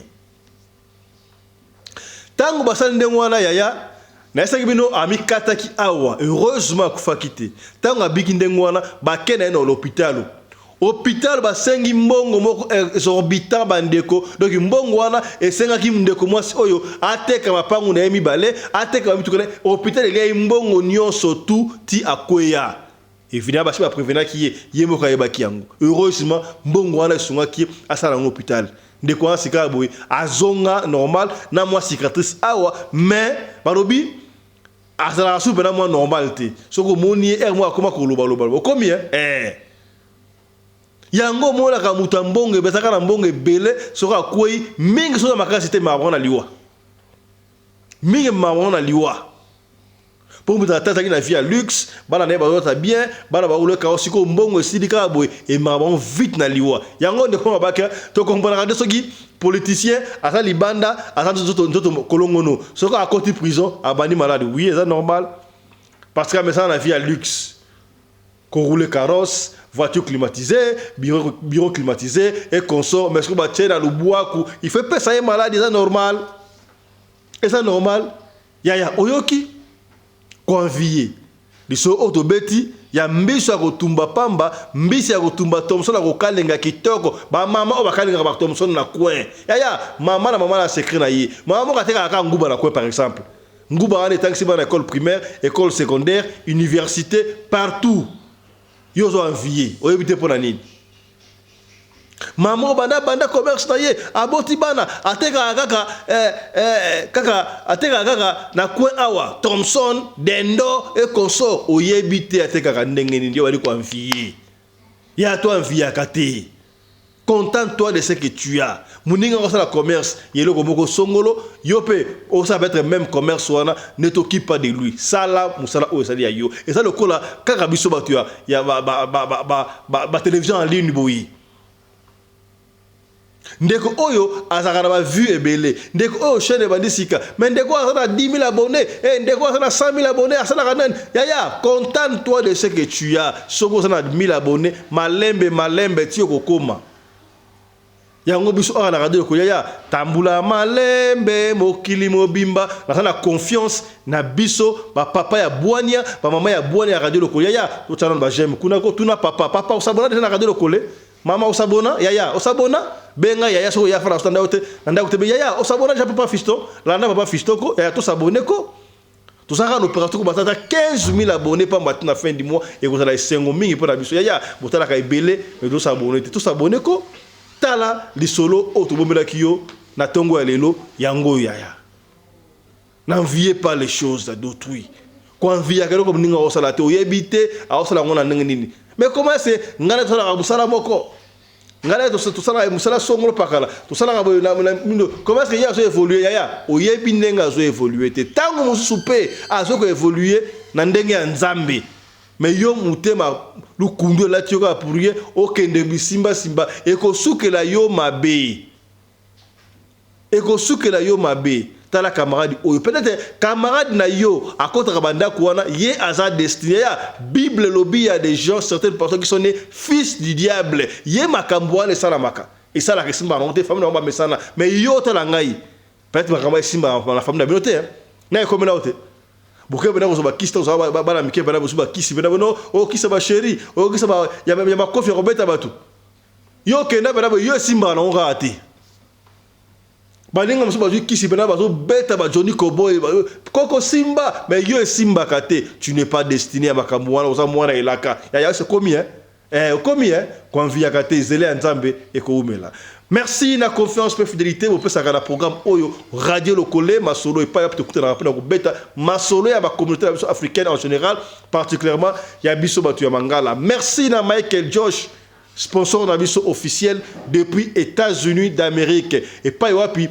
tango basali ndengo wana yaya na esaki bino amikata ki awa heureusement kufakite tango abiki ndengo wana bakena na l'hôpital basengi mbongo moko exorbitant bandeko donc mbongo wana esengaki ndeko mwasi oyo ateka mapangu na yemi bale ateka mitukana hôpital ile mbongo nyonso tout ti akweya évidemment basi ba prévenir ki ye moko ayebaki yango heureusement mbongo wana esungaki asala na hôpital ndeko wana sika boy azonga normal na moi cicatrice awa mais balobi asala soupe na moi normal te soko moni moi akoma koloba komi yango mona ka mutambonge bezaka na mbonge bele soka kwei mingi so na makasi te mabona liwa mingi mabona liwa pour muta tata na vie à luxe bana ne ba bien bana ba ule ka osiko mbongo sidika boy et mabon vite na liwa yango de ko baka to comprendre de soki politicien asa libanda asa nzoto kolongono soka à côté prison abani malade oui c'est normal parce que mais ça na vie à luxe qu'on roule carrosse voiture climatisée, bureau climatisé et consort, mais ce que tu dans le bois, il fait pas ça est malade, c'est normal. Et c'est normal. Yaya oyoki convié. Liso otobeti ya mbisi ya kotumba pamba, mbisi ya kotumba Thomson na kokalenga kitoko, ba mama o bakalenga ba Thomson na coin. Yaya mama na secret na ye. Mama kateka ka nguba na coin par exemple. Nguba wana taxi ba na école primaire, école secondaire, université partout. Yo zo envié oyebite pona nini maman banda commerce na ye aboti bana ateka kaka na coin awa Thomson dendo et consort oyebite ateka ndenge nini yo bali ko envié ya to envié akate contente-toi de ce que tu as muninga ko sala commerce yelo ko moko songolo yo pe o ça va être même commerce wana ne t'occupe pas de lui sala musala o sali yo et ça le kola kaka biso batu ya ba télévision en ligne boyi ndeko oyo azaka na ba vue ebele ndeko oyo chaîne bandisika mais ndeko azana 10 000 abonnés ndeko azana 100 000 abonnés asala kanen yaya contente-toi de ce que tu as soko azana 1000 abonnés malembe ti okokoma yango biso na radio ko ya tambula malembe mokili mobimba na confiance na biso ba papa ya bwania ba mama ya bwania radio ko ya to tana ba j'aime kuna ko tuna papa osabona na radio ko le mama osabona ya osabona benga ya so ya fara standa ote nda ko te ya osabona ja papa fisto la na papa fisto ko ya to sabone ko to saka no opération ko batata 15 000 abonnés pa matina fin du mois et ko sala sengo mingi pour na biso ya botala ka ebele to sabone ko tala lisolo otobomela kiyo na tongo ya lelo yango yaya. N'enviez pas les choses d'autrui. Quand envie akelo comme ninga osala te oyebite a osala ngona nini. Mais comment c'est ngana to la busala moko. Ngana to sala musala songolo pakala. To sala comment est-ce que ya zo évoluer yaya oyebi ndenga zo évoluer te tango mususu pe azo ko évoluer na ndenge ya nzambe. Mais yo mutema lukundu la tioka pourrier okende bisimba simba eko sukela yo mabe tala camarade oyo peut-être camarade na yo akota banda kuana ye aza destiné ya Bible lobby ya des gens certaines personnes qui sont nés fils du diable ye makambo ale sala maka et ça la simba monter famille na ba mesana mais yo tala ngai peut-être makambo simba la famille na binote na comme na ote Buke bena bosoba kista bosoba bana mike bena bosoba kisi bena bono o kisa ba chéri o kisa ba ya ma kofi ko beta batu yo kenda bena yo simba na ngati balinga bosoba kisi bena bazo beta ba Johnny Cowboy koko simba mais yo simba kate tu n'es pas destiné à makambo wana oza mwana elaka ya c'est commis quand via kate zele nzambe e ko umela. Merci na confiance pe fidélité vous pouvez savoir le programme Oyo Radio Lokole masolo et pas écouter na rappel ko beta masolo ya ba communauté africaine en général particulièrement ya biso batu ya mangala. Merci na Michael Josh sponsor na biso officiel depuis États-Unis d'Amérique et pas wapi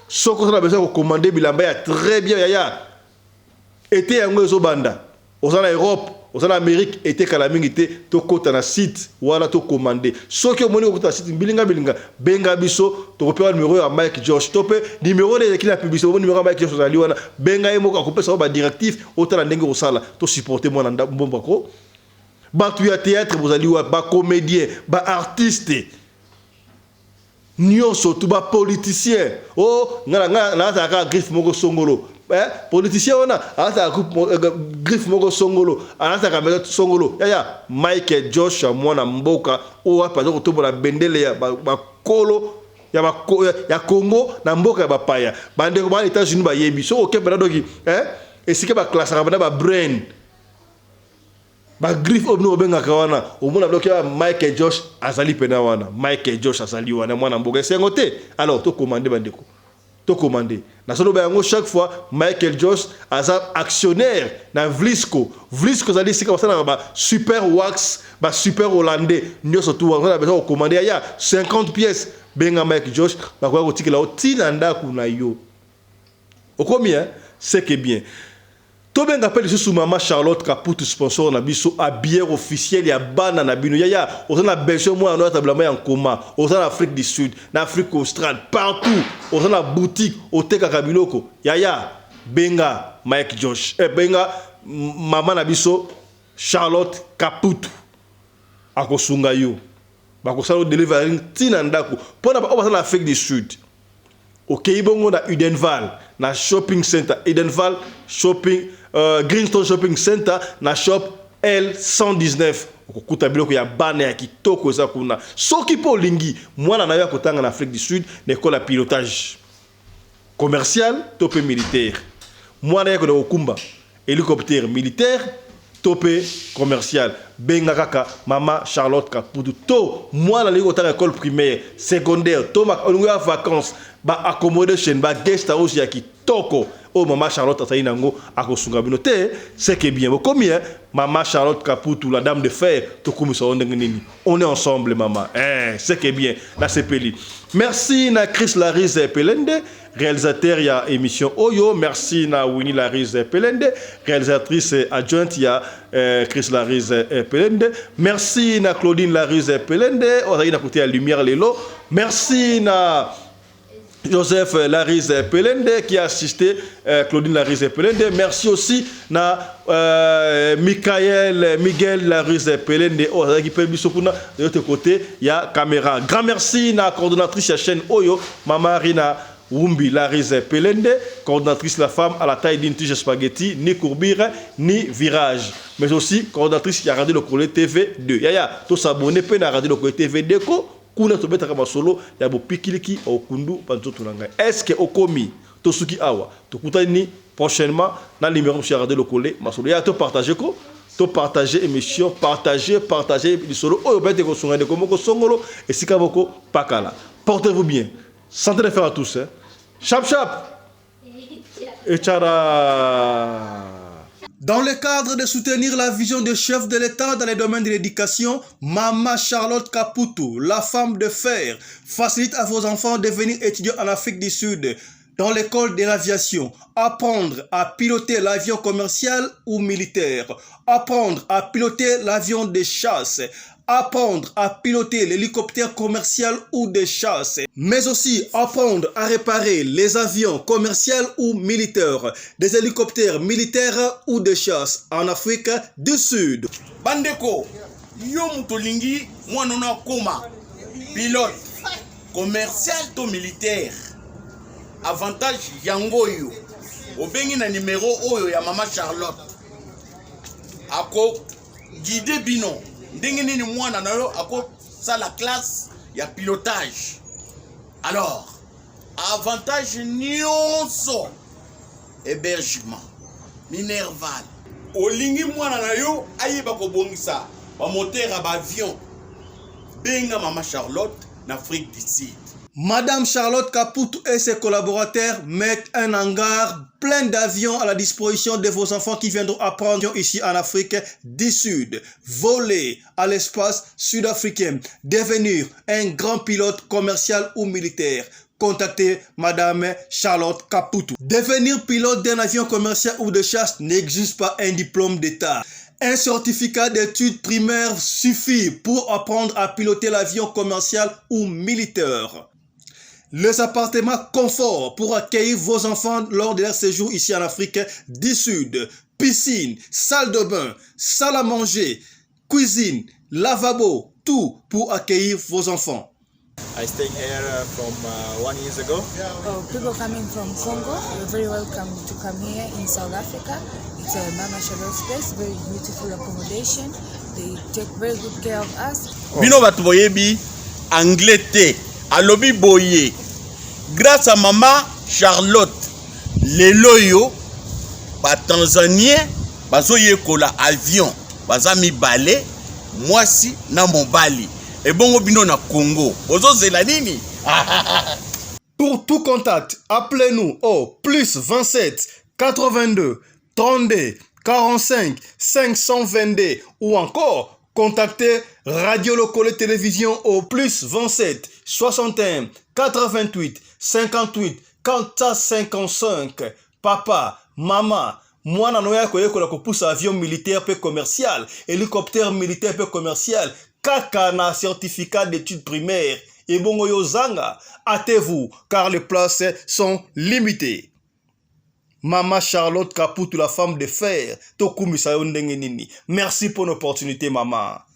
soko na besoin de commander bilamba ya très bien ya été yango zo banda aux en Europe aux en Amérique était kalamingi te to kota na site wala to commander soki omoni okota site bilinga benga biso to kopera numéro ya Mike Josh tope numéro de la publicité numéro ya Mike Josh ozali wana benga yemo ka kopesa ba directif otala ndenge osala to supporter mwana mbomba ko batu ya théâtre bozali wa ba comédien ba artiste nyonso to ba politicien oh ngala na ta griffe moko songolo politicien ona ata griffe moko songolo anata kamera songolo ya Michael Josh mwana mboka o apa zo kotobola bendele ya bakolo ya Congo na mboka ya bapaya bande ko ba États-Unis ba yebi so o kebela doki esike ba classe rabana ba brain ba griffe obno benga kawana o mona bloqué Michael Josh azali pena wana Michael Josh azali wana mwana mboka sengote alors to commander bandeko to commander na solo bango chaque fois Michael Josh aza actionnaire na Vlisco zali sika basana ba super wax ba super hollandais nyoso tu wana besoin commander ya 50 pièces benga Michael Josh ba kwa kotikela otina ndaku na yo okomia c'est que bien to benga pele sous maman Charlotte Caputo sponsor na biso à bière officielle ya bana na bino ya ozana Belgique moi na tablement en coma ozana Afrique du Sud na Afrique australe partout ozana boutique oteka kabiloko ya benga Mike Josh benga maman na biso Charlotte Caputo akosunga yo bakosala delivery tina ndako pona ba ozana Afrique du Sud OK bongo na Udenval na shopping center Udenval shopping Greenstone Shopping Center na shop L119 okukuta biloko ya bana ya kitoko eza kuna soki po lingi mwana na yo kotanga na Afrique du Sud na école ya pilotage commercial topé militaire mwana ya ko kumba hélicoptère militaire topé commercial benga kaka mama Charlotte Caputo to mwana liko tanga école primaire secondaire to ma ya vacances ba accommodation ba guest house ya kitoko oh maman Charlotte Ataïna ngo akosunga bino te c'est que bien combien maman Charlotte Caputo la dame de fer to komisa nini on est ensemble maman c'est que bien la CPLI merci na Chris Larise Pelende réalisateur ya émission Oyo merci na Winnie Larise Pelende réalisatrice adjointe ya Chris Larise Pelende merci na Claudine Larise Pelende on a côté la lumière lelo merci na Joseph Larise Pelende qui a assisté Claudine Larise Pelende. Merci aussi na Miguel Larise Pelende qui peut de l'autre côté il y a caméra. Grand merci na coordonnatrice la chaîne Oyo Mama Rina Wumbi Larise Pelende, coordonnatrice la femme à la taille d'une tige spaghetti, ni courbure, ni virage. Mais aussi coordonnatrice qui a regardé le Collet TV2. Yaya, tout s'abonner, peine à regarder le Collet TV2. Kuna to beta kama solo ya bo pikiliki au kundu panzo tunanga. Est-ce que okomi to suki awa to kutani prochainement dans numéro monsieur regarder le Collet masolo ya to partager ko to partager émission partager du solo oyo bete ko sunga de komoko songolo et sikaboko pakala. Portez-vous bien. Santé de faire à tous. Hein. Chap chap. Et tchara. Dans le cadre de soutenir la vision des chefs de l'État dans les domaines de l'éducation, Mama Charlotte Caputo, la femme de fer, facilite à vos enfants de venir étudier en Afrique du Sud dans l'école de l'aviation, apprendre à piloter l'avion commercial ou militaire, apprendre à piloter l'avion de chasse, apprendre à piloter l'hélicoptère commercial ou de chasse, mais aussi apprendre à réparer les avions commerciaux ou militaires, des hélicoptères militaires ou de chasse en Afrique du Sud. Bandeko, yo mutolingi mwanona koma pilote commercial to militaire. Avantage yango yo. Obengi na numéro oyo ya Mama Charlotte. Ako guide bino. Ndenge nini mwana na yo ako sa la classe ya pilotage. Alors, avantage nyonso hébergement minerval. Olingi mwana na yo ayeba ko bongisa ba moteur ba avion. Benga Mama Charlotte en Afrique du Sud. Madame Charlotte Caputo et ses collaborateurs mettent un hangar plein d'avions à la disposition de vos enfants qui viendront apprendre ici en Afrique du Sud. Voler à l'espace sud-africain, devenir un grand pilote commercial ou militaire. Contactez Madame Charlotte Caputo. Devenir pilote d'un avion commercial ou de chasse n'exige pas un diplôme d'État. Un certificat d'études primaires suffit pour apprendre à piloter l'avion commercial ou militaire. Les appartements confort pour accueillir vos enfants lors de leur séjour ici en Afrique du Sud. Piscine, salle de bain, salle à manger, cuisine, lavabo, tout pour accueillir vos enfants. I stayed here from 1 year ago. People coming from Congo, you're very welcome to come here in South Africa. It's a Mama Charlotte's place, very beautiful accommodation. They take very good care of us. Bino batu boyebi anglais te. Alobi boye. Grâce à Mama Charlotte, les loyo, ba Tanzanien, bazo yekola avion, bazami balé, mwasi na mobali. Et bon bino na Congo. Bozo zelanini. Pour tout contact, appelez-nous au plus 27 82 32 45 522 ou encore contactez Radio Le Collet Télévision au plus 27 61 88 58 455. Papa, maman, mwana noya koyekola kopusa avion militaire pe commercial, hélicoptère militaire pe commercial, kaka na certificat d'études primaires. Et bon yozanga, hâtez-vous car les places sont limitées. Mama Charlotte Caputo, la femme de fer, Tokumi Sayondenge Nini. Merci pour l'opportunité, maman.